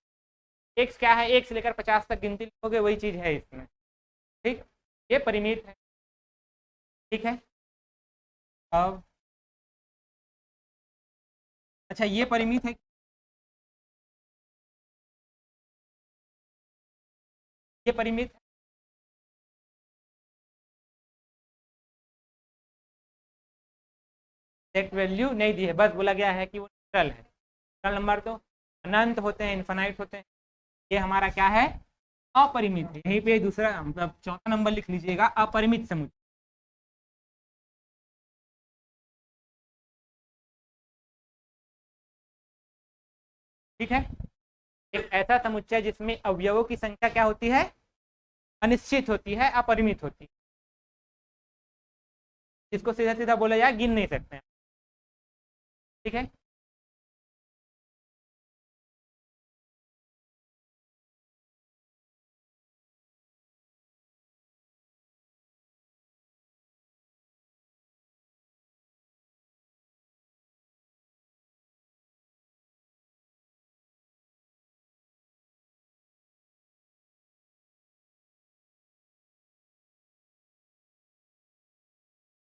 एक्स क्या है, एक से लेकर 50 तक गिनती लिखोगे वही चीज है इसमें, ठीक। ये परिमित है, ठीक है। अब अच्छा, ये परिमित है, ये परिमित है। एग्जैक्ट वैल्यू नहीं दी है, बस बोला गया है कि वो नेचुरल है। नेचुरल नंबर तो अनंत होते हैं, इन्फानाइट होते हैं। ये हमारा क्या है, अपरिमित है। यहीं पे दूसरा मतलब चौथा नंबर लिख लीजिएगा, अपरिमित समुच्चय। ठीक है, एक ऐसा समुच्चय जिसमें अवयवों की संख्या क्या होती है, अनिश्चित होती है, अपरिमित होती है। इसको सीधा सीधा बोला जाए, गिन नहीं सकते हैं, ठीक है।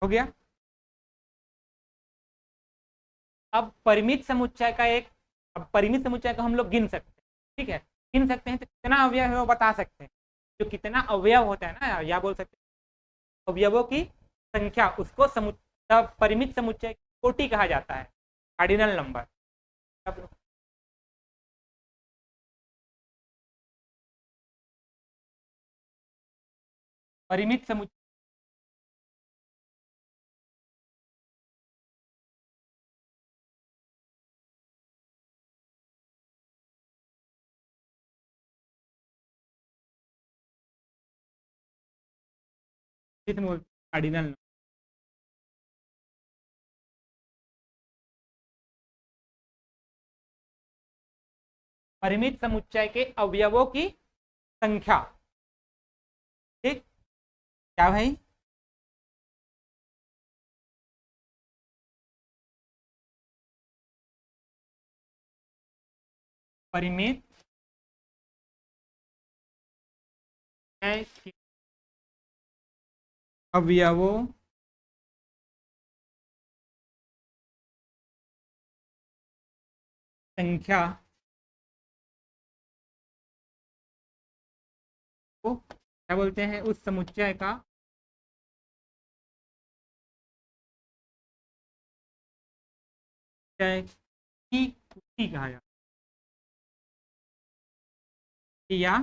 हो गया। अब परिमित समुच्चय का एक, अब परिमित समुच्चय को हम लोग गिन सकते हैं, ठीक है। गिन सकते हैं तो कितना अवयव है वो बता सकते हैं। जो कितना अवयव होता है ना, या बोल सकते हैं अवयवों की संख्या, उसको परिमित समुच्चय की कोटि कहा जाता है, कार्डिनल नंबर। परिमित समुच्चय कार्डिनल, परिमित समुच्चय के अवयवों की संख्या, ठीक। क्या भाई, परिमित अवयवों संख्या को क्या बोलते हैं, उस समुच्चय का की कुटी कहा जाता है, या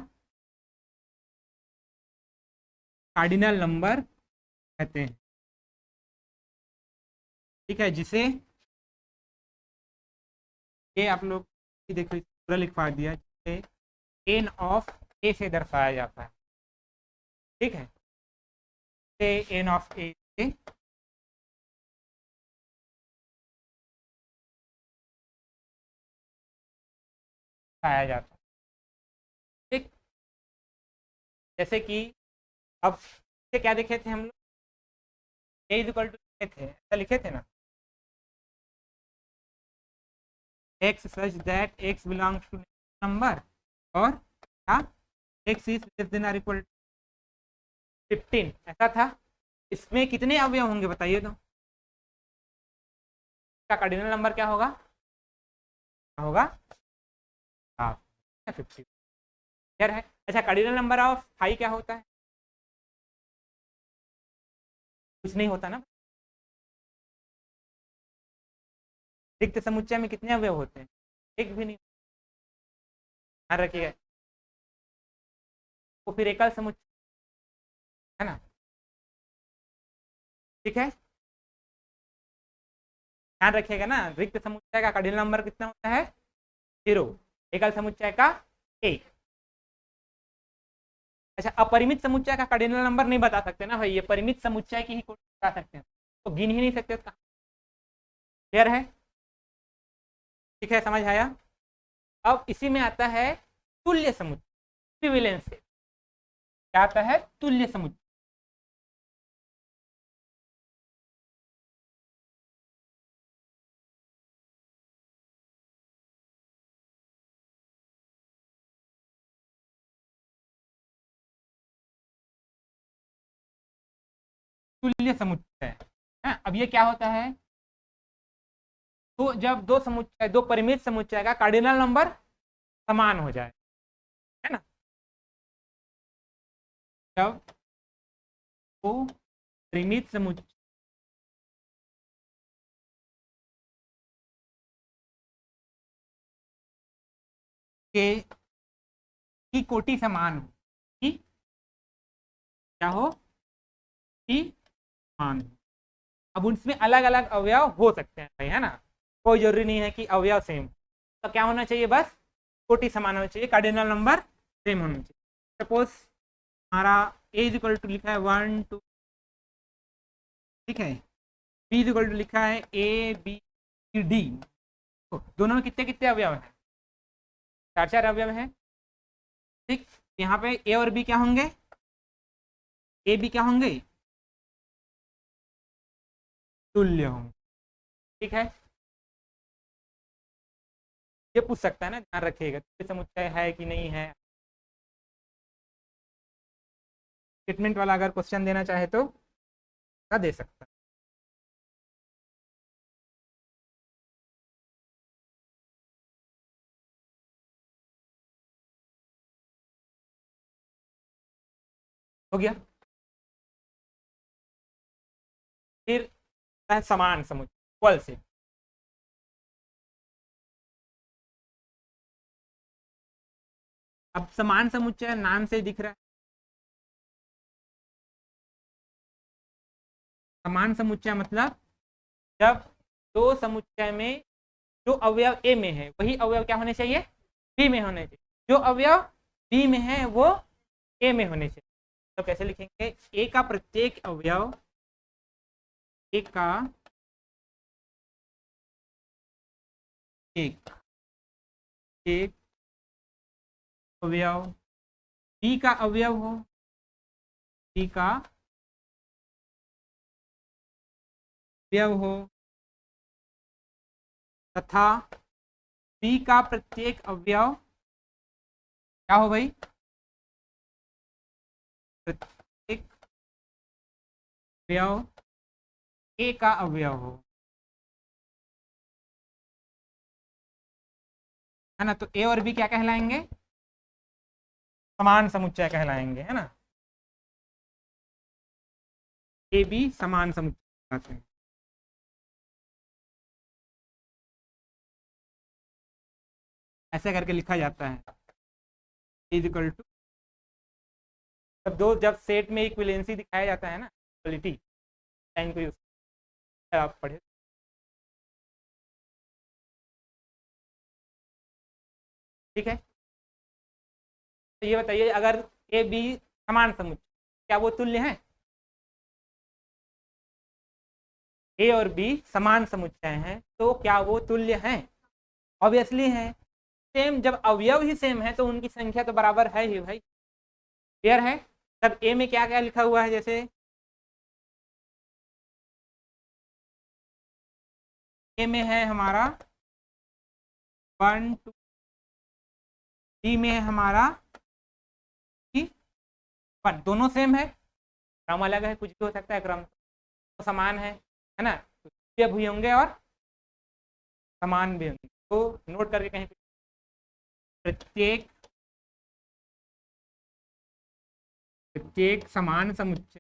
कार्डिनल नंबर कहते हैं, ठीक है। जिसे ये आप लोग देखो पूरा लिखवा दिया, जिसे एन ऑफ ए से दर्शाया जाता है, ठीक है। एन ऑफ ए से दर्शाया जाता है, ठीक। जैसे कि अब से क्या देखे थे हम लोग, ए इज इक्वल टू लिखे थे, ऐसा लिखे थे ना, x such that x belongs to number और क्या x is less than or equal 15 ऐसा था। इसमें कितने अवयव होंगे बताइए तो, इसका कार्डिनल नंबर क्या होगा, क्या होगा हाफ 50 क्लियर है। अच्छा कार्डिनल नंबर ऑफ 5 क्या होता है, कुछ नहीं होता ना। रिक्त समुच्चय में कितने अवयव होते हैं, एक भी नहीं, ध्यान रखिएगा। तो फिर एकल समुच्चय है ना, ठीक है ध्यान रखिएगा ना। रिक्त समुच्चय का कार्डिनल नंबर कितना होता है 0, एकल समुच्चय का 1। अच्छा अपरिमित समुच्चय का कार्डिनल नंबर नहीं बता सकते ना भाई, ये परिमित समुच्चय की ही कोटि बता सकते हैं, तो गिन ही नहीं सकते उसका। क्लियर है, ठीक है समझ आया। अब इसी में आता है तुल्य समुच्चय, इक्विवेलेंस से क्या आता है तुल्य समुच्चय। तुल्य समुच्चय है, अब ये क्या होता है, तो जब दो समुच्चय, दो परिमित समुच्चय का कार्डिनल नंबर समान हो जाए, है ना, जब दो परिमित समुच्चय के की कोटि समान हो, की क्या हो, की समान हो। अब उसमें अलग अलग अवयव हो सकते हैं भाई, है ना, कोई जरूरी नहीं है कि अवयव सेम, तो क्या होना चाहिए बस कोटि समान होना चाहिए, कार्डिनल नंबर सेम होना चाहिए। सपोज हमारा ए इज इक्वल टू लिखा है 1 2, ठीक है, बी इज इक्वल टू लिखा है ए बी सी डी, तो दोनों में कितने कितने अवयव हैं, चार चार अवयव हैं, ठीक। यहाँ पे ए और बी क्या होंगे, ए बी क्या होंगे तुल्य होंगे, ठीक है। ये पूछ सकता है ना, ध्यान रखिएगा तुल्य समुच्चय है कि नहीं है, स्टेटमेंट वाला अगर क्वेश्चन देना चाहे तो क्या दे सकता है। हो गया, फिर समान समुच्चय इक्वल से, अब समान समुच्चय नाम से दिख रहा है, समान समुच्चय मतलब जब दो समुच्चय में जो अवयव ए में है वही अवयव क्या होने चाहिए बी में होने चाहिए, जो अवयव बी में है वो ए में होने चाहिए। तो कैसे लिखेंगे, ए का प्रत्येक अवयव, ए का एक एक अवयव बी का अवयव हो, बी का अवयव हो तथा बी का प्रत्येक अवयव क्या हो भाई, प्रत्येक अवयव ए का अवयव हो, है ना, तो ए और बी क्या कहलाएंगे, समान समुच्चय कहलाएंगे, है ना, ए बी समान समुच्चय कहलाते हैं। ऐसे करके लिखा जाता है, इज इक्वल टू, जब सेट में इक्विवेलेंसी दिखाया जाता है ना, इक्वलिटी साइन को यूज आप पढ़े, ठीक है। तो ये बताइए अगर ए बी समान समुच्चय क्या वो तुल्य है, ए और बी समान समुच्चय हैं तो क्या वो तुल्य हैं, ऑब्वियसली है। सेम, जब अवयव ही सेम है तो उनकी संख्या तो बराबर है ही भाई, क्लियर है। तब ए में क्या क्या लिखा हुआ है, जैसे ए में है हमारा 1 2 डी में है हमारा वन, दोनों सेम है, क्रम अलग है, कुछ भी हो सकता है, क्रम तो समान है ना, तो भी होंगे और समान भी होंगे। तो नोट करके कहीं प्रत्येक प्रत्येक समान समुच्चय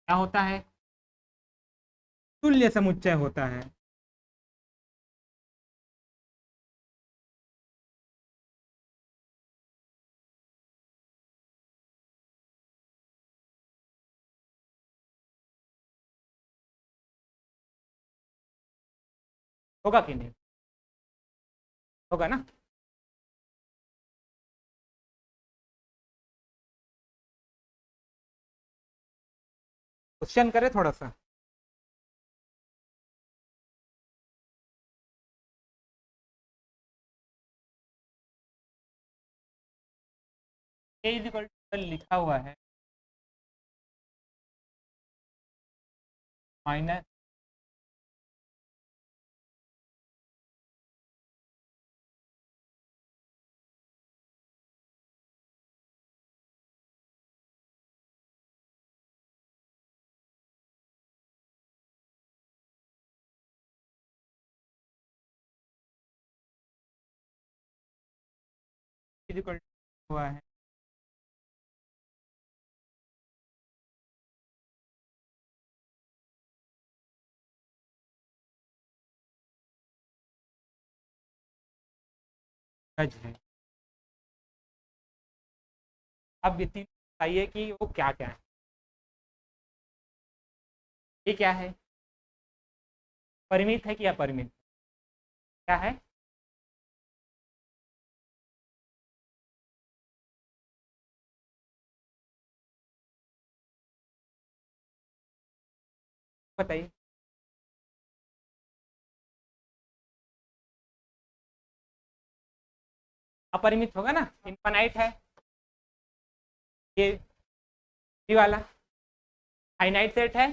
क्या होता है, तुल्य समुच्चय होता है। होगा कि नहीं, होगा ना। क्वेश्चन करे थोड़ा सा। ए इज इक्वल टू लिखा हुआ है माइनस इज इक्वल टू हुआ है गज है। अब ये तीन बताइए कि वो क्या क्या है। ये क्या है, परिमित है कि अपरिमित, क्या है, बताइए। अपरिमित होगा ना, इनफाइनाइट है ये वाला, फाइनाइट सेट है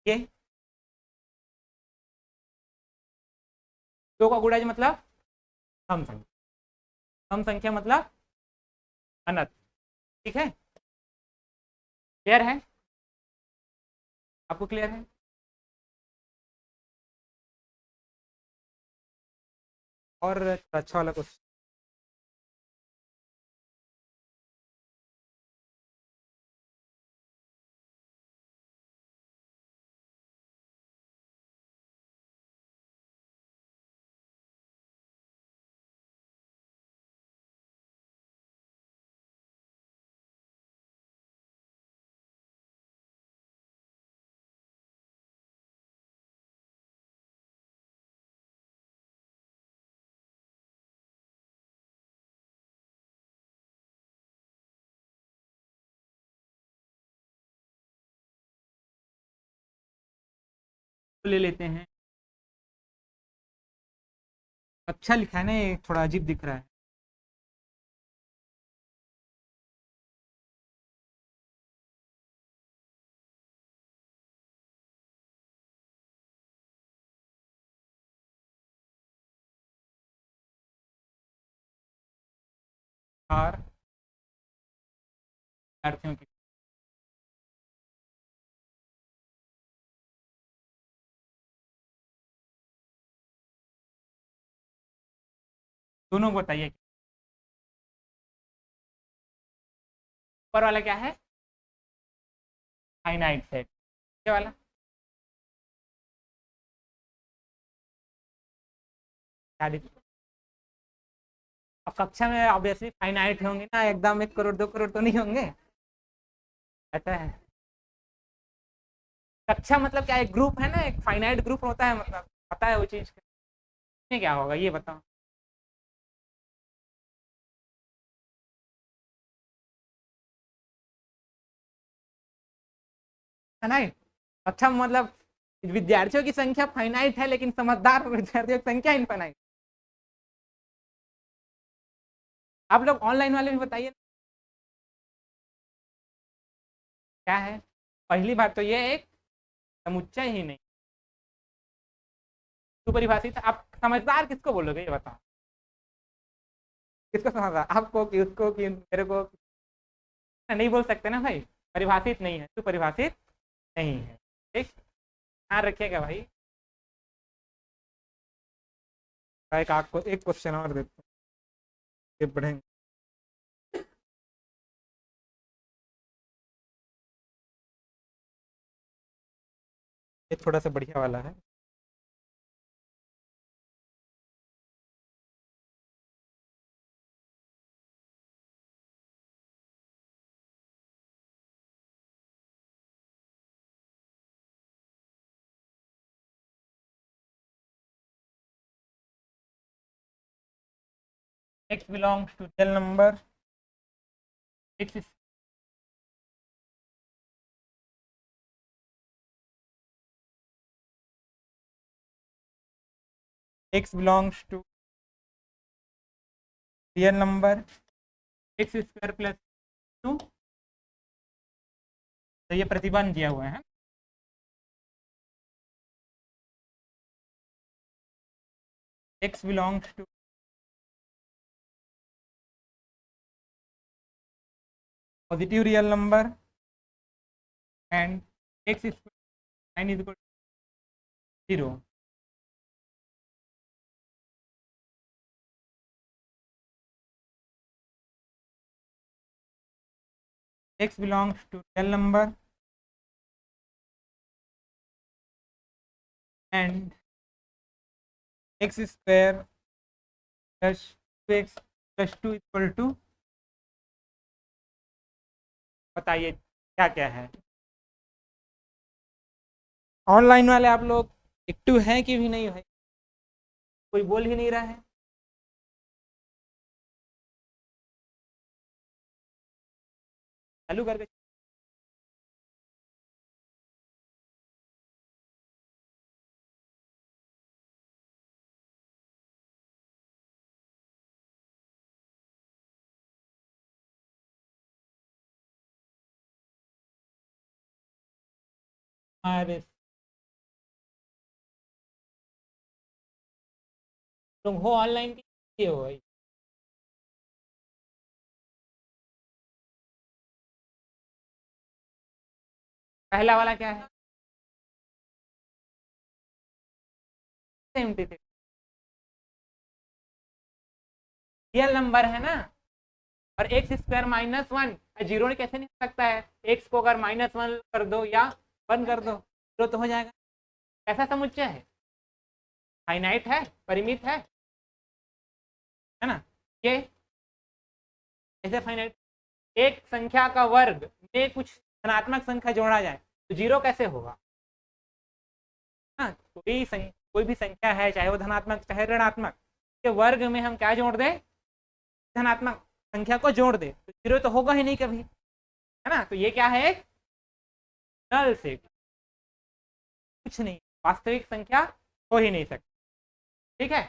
ये, दो का गुणज मतलब सम संख्या, सम संख्या मतलब अनंत, ठीक है, क्लियर है, आपको क्लियर है। और अच्छा वाला क्वेश्चन ले लेते हैं। अच्छा लिखा है ना, ये थोड़ा अजीब दिख रहा है। और विद्यार्थियों की दोनों को बताइए। ऊपर वाला क्या है, फाइनाइट सेट, ये वाला क्या अब कक्षा में ऑब्वियसली फाइनाइट होंगे ना, एकदम 1 करोड़ 2 करोड़ तो नहीं होंगे, ऐसा है। कक्षा मतलब क्या, एक ग्रुप है ना, एक फाइनाइट ग्रुप होता है, मतलब पता है वो चीज क्या होगा, ये बताओ, है ना। कक्षा मतलब विद्यार्थियों की संख्या फाइनाइट है, लेकिन समझदार विद्यार्थियों की संख्या इनफाइनाइट। आप लोग ऑनलाइन वाले भी बताइए क्या है। पहली बात तो ये एक समुच्चय ही नहीं, सुपरिभाषित। आप समझदार किसको बोलोगे ये बताओ, किसको समझदार, आपको कि उसको कि मेरे को? नहीं बोल सकते ना भाई, परिभाषित नहीं है, सुपरिभाषित नहीं है। ठीक, ध्यान रखिएगा भाई। एक आपको एक क्वेश्चन और देते हैं, पढ़ेंगे। ये थोड़ा सा बढ़िया वाला है। x belongs to real number, x is x belongs to real number x square plus 2। तो ये प्रतिबंध दिया हुआ है। x belongs to positive real number and x square 9 is equal to 0। x belongs to real number and x square plus 2x plus 2 equal to, बताइए क्या क्या है। ऑनलाइन वाले आप लोग एक्टिव हैं कि भी नहीं भाई, कोई बोल ही नहीं रहा है। चालू करके अरे तुम हो ऑनलाइन के हो भाई। पहला वाला क्या है? 73 रियल नंबर है ना, और एक्स स्क्वायर -1 जीरो कैसे नहीं हो सकता है? एक्स को अगर -1 कर दो या 1 कर दो, जीरो तो हो जाएगा। कैसा समुच्चय है? फाइनाइट है, परिमित है ना? ये ऐसे फाइनाइट, एक संख्या का वर्ग में कुछ धनात्मक संख्या जोड़ा जाए तो जीरो कैसे होगा? हाँ, कोई भी संख्या है, चाहे वो धनात्मक चाहे ऋणात्मक, के वर्ग में हम क्या जोड़ दें? धनात्मक संख्या को जोड़ दे तो जीरो तो होगा ही नहीं कभी, है ना? तो ये क्या है? एक नल सेट, कुछ नहीं, वास्तविक संख्या हो ही नहीं सकती। ठीक है,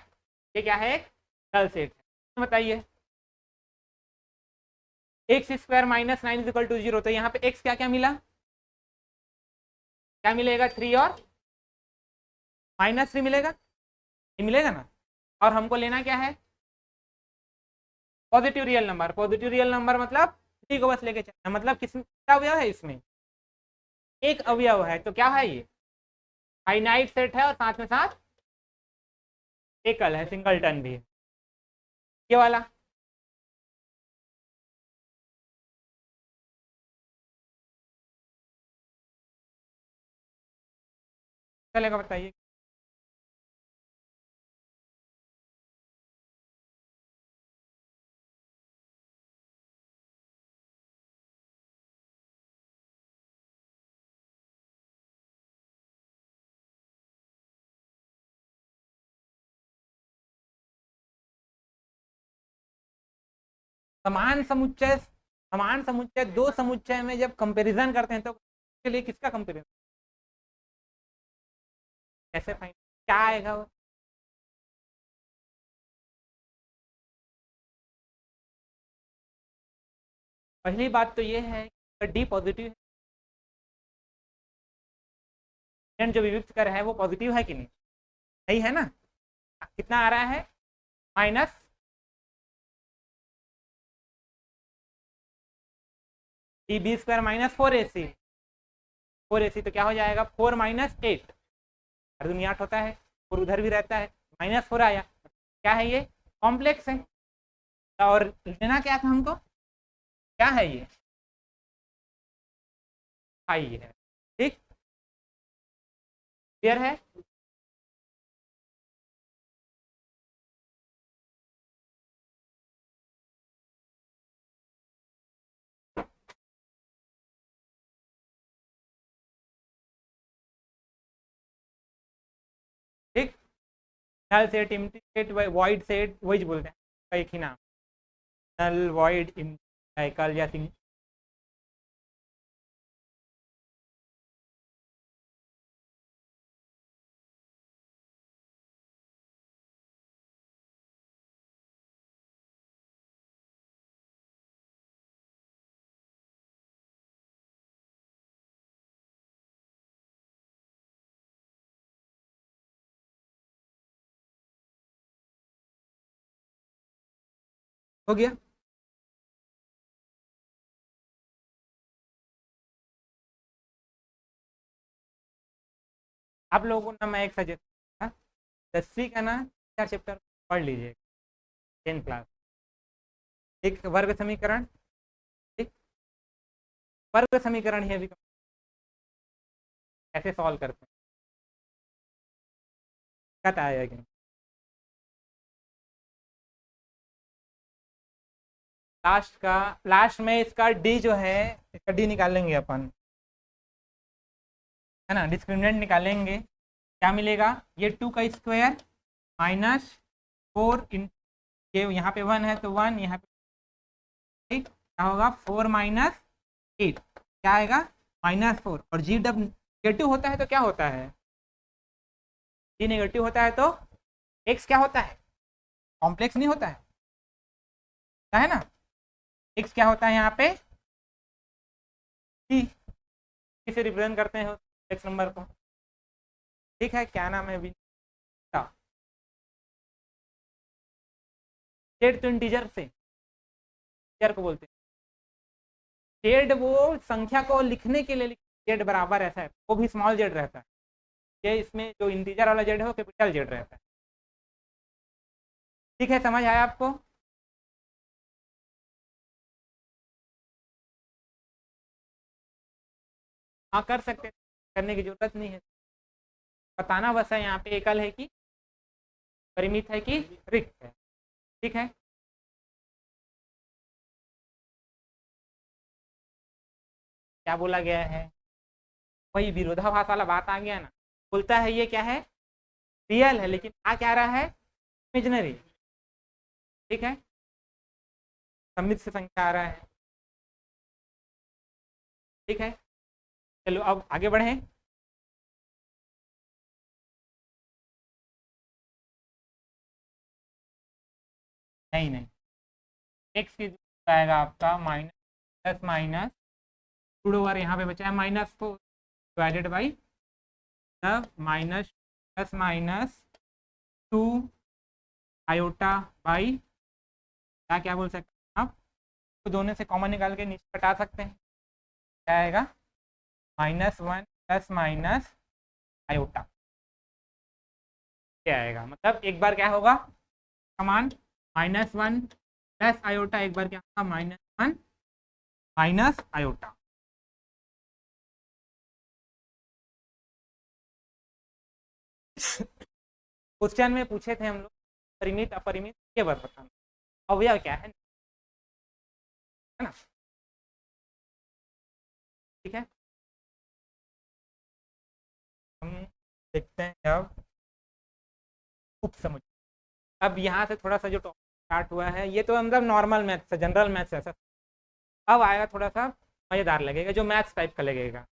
ये क्या है? एक नल सेट है। तो बताइए, x square -9 is equal to 0, तो यहाँ पे एक्स क्या क्या मिला? क्या मिलेगा? 3 और -3 मिलेगा, ये मिलेगा ना। और हमको लेना क्या है? Positive real number. Positive real number मतलब 3 को बस लेके चलना, मतलब किस क्या अवयव है इसमें? एक अवयव है, तो क्या है? ये फाइनाइट सेट है और साथ में साथ एकल है, सिंगलटन भी है ये वाला। चलेगा, बताइए। समान समुच्चय, समान समुच्चय दो समुच्चय में जब कंपैरिजन करते हैं तो के लिए किसका कंपैरिजन, कैसे फाइन, क्या आएगा वो? पहली बात तो ये है कि डी पॉजिटिव है, जो विविक्त कर है वो पॉजिटिव है कि नहीं? सही है ना? कितना आ रहा है? Minus B square minus 4ac तो क्या हो जाएगा? 4 माइनस 8, हर दुनिया 8 होता है और उधर भी रहता है, -4 आया। क्या है ये? कॉम्प्लेक्स है। और लेना क्या था हमको? क्या है ये? पाई है। ठीक, क्लियर है? ठीक, null set, empty set, void set, वही बोलते हैं, एक ही नाम, नल वॉइड साइकिल या सिंग। हो गया? आप लोगों को ना मैं एक सजेस्ट, 10वीं का ना 4 चैप्टर पढ़ लीजिए, 10 क्लास। एक वर्ग समीकरण, ठीक, वर्ग समीकरण ही अभी कैसे सॉल्व करते हैं, दिक्कत आएगा कि नहीं? लास्ट में इसका डी जो है, इसका डी निकालेंगे अपन, है ना, डिस्क्रिमिनेंट निकालेंगे। क्या मिलेगा? ये 2 का स्क्वायर माइनस 4 इन, ये यहाँ पे 1 है तो 1, यहाँ पे क्या होगा? 4 माइनस 8, क्या आएगा? -4। और जी जब नेगेटिव होता है तो क्या होता है? जी नेगेटिव होता है तो एक्स क्या होता है? कॉम्प्लेक्स नहीं होता है ना? एक्स क्या होता है यहाँ पे? सी, किसे रिप्रेजेंट करते हैं एक्स नंबर को? ठीक है, क्या नाम है अभी? जेड तो इंटीजर से इंटीजर को बोलते हैं। जेड वो संख्या को लिखने के लिए जेड बराबर ऐसा है, वो भी स्मॉल जेड रहता है। ये इसमें जो इंटीजर वाला जेड है वो कैपिटल जेड रहता है। ठीक है, समझ आया आपको? हाँ, कर सकते हैं, करने की जरूरत नहीं है, बताना बस है यहाँ पे एकल है कि परिमित है कि रिक्त है। ठीक है, क्या बोला गया है? वही विरोधाभास वाला बात आ गया ना, बोलता है ये क्या है? रियल है, लेकिन आ क्या रहा है? इमेजिनरी। ठीक है, सम्मित से संख्या आ रहा है। ठीक है, चलो अब आगे बढ़े। नहीं नहीं, एक्स की आएगा आपका minus, plus minus two over, यहाँ पे बचा है -4 डिवाइडेड बाई तब minus plus minus 2 iota by, क्या क्या बोल सकते हैं आप? तो दोनों से कॉमन निकाल के नीचे हटा सकते हैं, क्या आएगा? -1 प्लस माइनस आयोटा, क्या आएगा? मतलब एक बार क्या होगा समान, -1 प्लस आयोटा, एक बार क्या होगा? -1 माइनस आयोटा। क्वेश्चन में पूछे थे हम लोग परिमित अपरिमित ये बात बताना, अवयव क्या है ना? ठीक है, हम देखते हैं अब उप समुच्चय। अब यहाँ से थोड़ा सा जो टॉपिक स्टार्ट हुआ है, ये तो मतलब नॉर्मल मैथ्स है, जनरल मैथ्स है सर। अब आएगा थोड़ा सा मजेदार लगेगा, जो मैथ्स टाइप का लगेगा,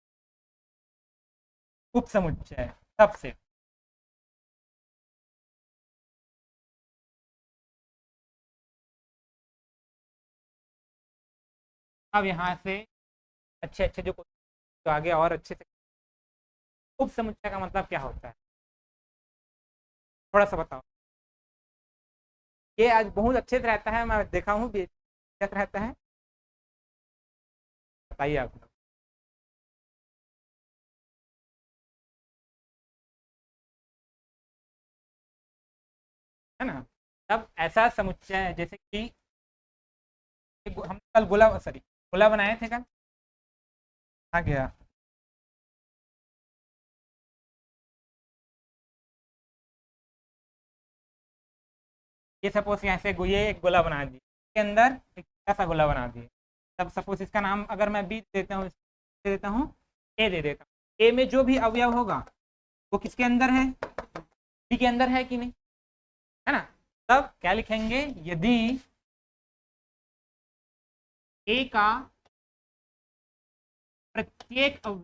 उप समुच्चय सबसे। अब यहाँ से अच्छे अच्छे जो तो आगे और अच्छे से, उप समुच्चय का मतलब क्या होता है? थोड़ा सा बताओ। ये आज बहुत अच्छे से रहता है, मैं देखा हूँ कैसे रहता है, बताइए आप लोग। है ना। तब ऐसा समुच्चय है जैसे कि हम कल गोला, सॉरी, गोला बनाए थे कल। आ गया। ये सपोज यहाँ से ये एक गोला बना दिए, इसके अंदर एक ऐसा गोला बना दिए। तब सपोज इसका नाम अगर मैं बी देता हूँ, दे देता हूँ, ए दे देता हूँ। ए में जो भी अवयव होगा वो किसके अंदर है, बी के अंदर है कि नहीं, है ना। तब क्या लिखेंगे, यदि ए का प्रत्येक अवयव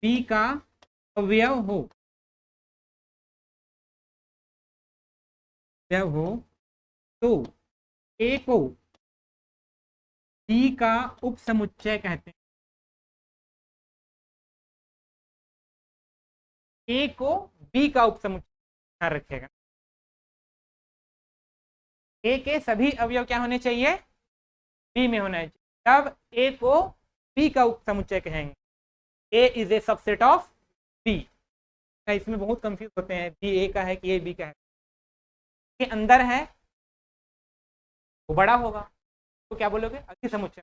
बी का अवयव हो, अवयव हो, तो ए को बी का उपसमुच्चय कहते हैं। ए को बी का उपसमुच्चय, ध्यान रखिएगा। ए के सभी अवयव क्या होने चाहिए, बी में होना चाहिए, तब ए को बी का उपसमुच्चय कहेंगे। A is a subset of B. इसमें बहुत कंफ्यूज होते हैं, बी ए का है कि ए बी का है। के अंदर है वो बड़ा होगा, तो क्या बोलोगे, अति समुच्चय।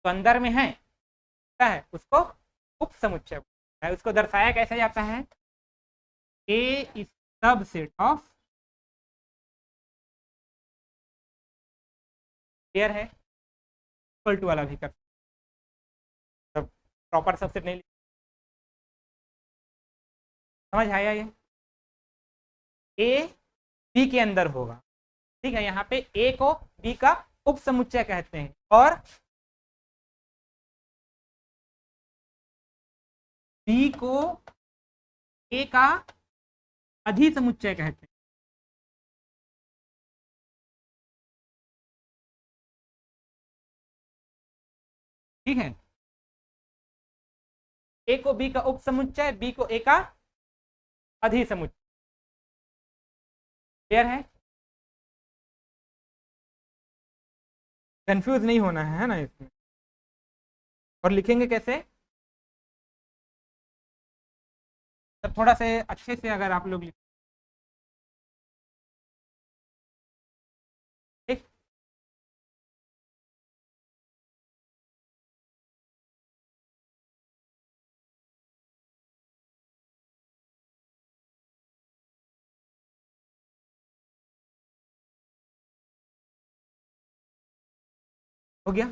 तो अंदर में है क्या है, उसको उप समुच्चय है। उसको दर्शाया कैसे जाता है, ए इज सबसेट ऑफ, क्लियर है, इक्वल टू वाला भी कर, तब प्रॉपर सबसेट नहीं, समझ आया ये। ए बी के अंदर होगा, ठीक है। यहाँ पे ए को बी का उप समुच्चय कहते हैं और बी को ए का अधिसमुच्चय कहते हैं। ठीक है, ए को बी का उप समुच्चय, बी को ए का अधिसमुच्चय, क्लियर है। कंफ्यूज नहीं होना है ना इसमें। और लिखेंगे कैसे, तब थोड़ा से अच्छे से अगर आप लोग ठीक, हो गया,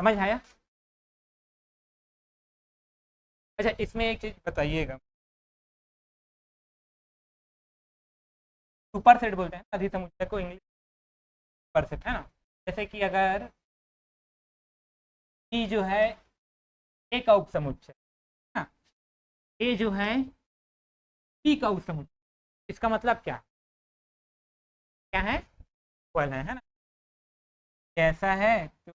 समझ आया। अच्छा, इसमें एक चीज बताइएगा, सुपर सेट बोलते हैं अधिसमुच्चय को, इंग्लिश सुपर सेट, है ना। जैसे कि अगर ई जो है ए का उपसमुच्चय, है ना, ए जो है पी का उपसमुच्चय, इसका मतलब क्या है, इक्वल है ना। ऐसा है तो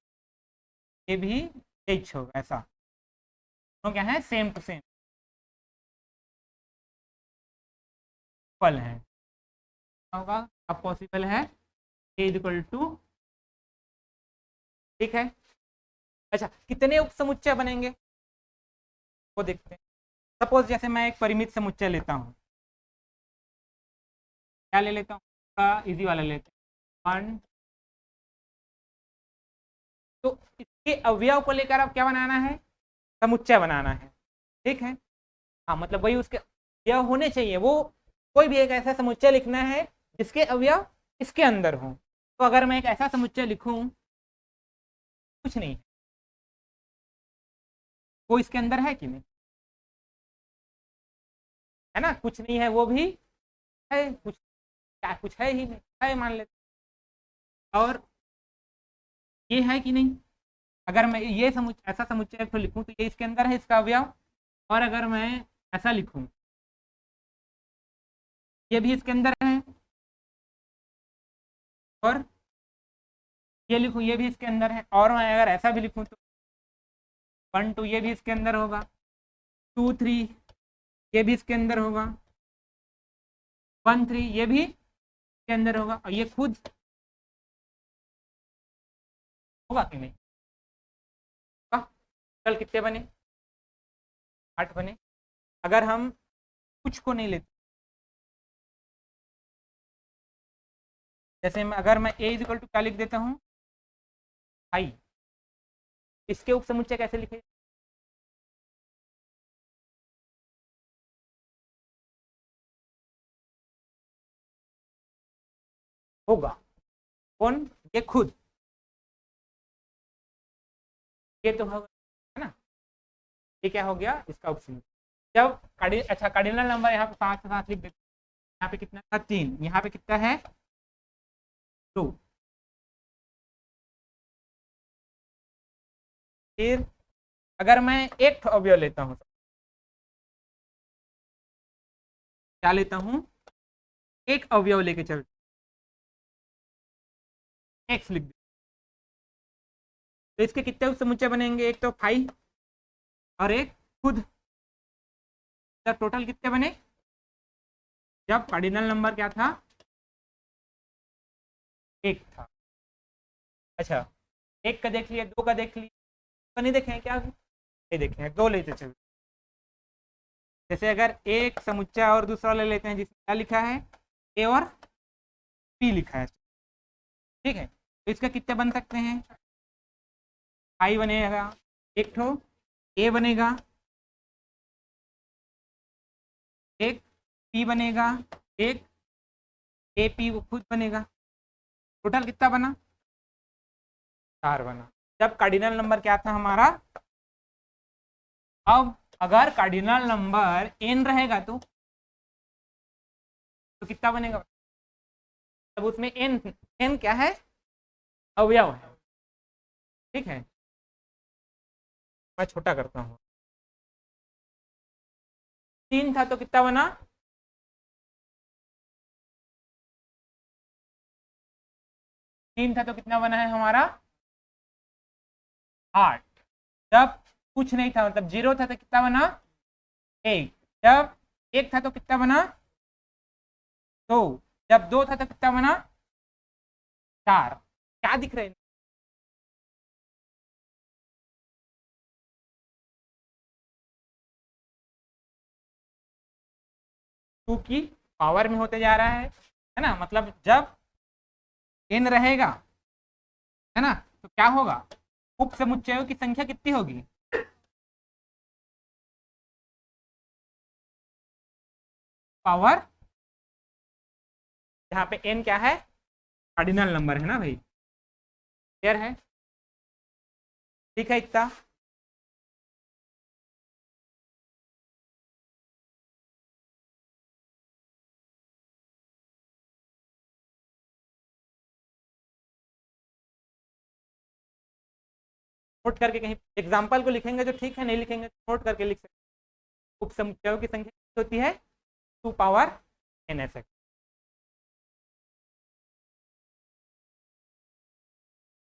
ये भी एच होगा, ऐसा तो क्या है, सेम टू सेम इक्वल है, होगा। अब पॉसिबल है ए इक्वल टू, ठीक है। अच्छा, कितने उपसमुच्चय बनेंगे वो देखते हैं। सपोज जैसे मैं एक परिमित समुच्चय लेता हूँ, क्या ले लेता हूँ, इजी वाला लेते हैं, 1। तो इसके अवयव को लेकर अब क्या बनाना है, समुच्चय बनाना है, ठीक है। हाँ, मतलब वही उसके अवयव होने चाहिए, वो कोई भी एक ऐसा समुच्चय लिखना है जिसके अवयव इसके अंदर हो। तो अगर मैं एक ऐसा समुच्चय लिखूं, कुछ नहीं, वो इसके अंदर है कि नहीं, है ना, कुछ नहीं है, वो भी है, कुछ क्या, कुछ है ही नहीं, है मान लेते, और ये है कि नहीं। अगर मैं ये ऐसा समुच्चय तो लिखूं तो ये इसके अंदर है, इसका अवयव। और अगर मैं ऐसा लिखूं, ये भी इसके अंदर है, और ये लिखूं, ये भी इसके अंदर है। और मैं अगर ऐसा भी लिखूं तो 1 2 ये भी इसके अंदर होगा, 2 3 ये भी इसके अंदर होगा, 1 3 ये भी इसके अंदर होगा, और ये खुद होगा कि नहीं? कल कितने बने? 8 बने। अगर हम कुछ को नहीं लेते, जैसे अगर मैं a इक्वल टू क्या लिख देता हूँ, i, इसके उप समुच्चय कैसे लिखे? होगा कौन? ये खुद, ये तो होगा, है ना? ये क्या हो गया? इसका उप समुच्चय। जब अच्छा कार्डिनल नंबर यहाँ पे 5 के साथ लिख देते, यहाँ पे कितना था? 3, यहाँ पे कितना है? 2। फिर अगर मैं एक अवयव लेता हूँ, क्या लेता हूँ? एक अवयव लेके चलते, एक्स लिख दे, तो इसके कितने समुच्चय बनेंगे? एक तो 5 और एक खुद, तो टोटल कितने बने? जब कार्डिनल नंबर क्या था? 1 था। अच्छा, 1 का देख लिया, 2 का देख लिया, तो नहीं देखे हैं क्या? नहीं देखे हैं, 2 लेते चलते। जैसे अगर एक समुच्चय और दूसरा ले लेते हैं जिसमें क्या लिखा है? ए और पी लिखा है, ठीक है, तो इसका कितने बन सकते हैं? आई बनेगा, एक ठो ए बनेगा, एक पी बनेगा, एक ए पी खुद बनेगा, टोटल कितना बना? 4 बना। जब कार्डिनल नंबर क्या था हमारा? अब अगर कार्डिनल नंबर n रहेगा तो कितना बनेगा? तब उसमें n क्या है? अवयव है, ठीक है। मैं छोटा करता हूँ, 3 था तो कितना बना? 3 था तो कितना बना है हमारा? 8। जब कुछ नहीं था, मतलब 0 था तो कितना बना? 1। जब 1 था तो कितना बना? 2। जब 2 था तो कितना बना? 4। क्या दिख रहे हैं? टू की पावर में होते जा रहा है ना? मतलब जब n रहेगा, है ना, तो क्या होगा? उप समुच्चयों की संख्या कितनी होगी? पावर, यहाँ पे n क्या है? कार्डिनल नंबर है ना भाई, क्लियर है? ठीक है, इतना नोट करके कहीं एग्जाम्पल को लिखेंगे तो ठीक है, नहीं लिखेंगे तो नोट करके लिख सकते। उप समुच्चयों की संख्या होती है 2 पावर n ऐसे।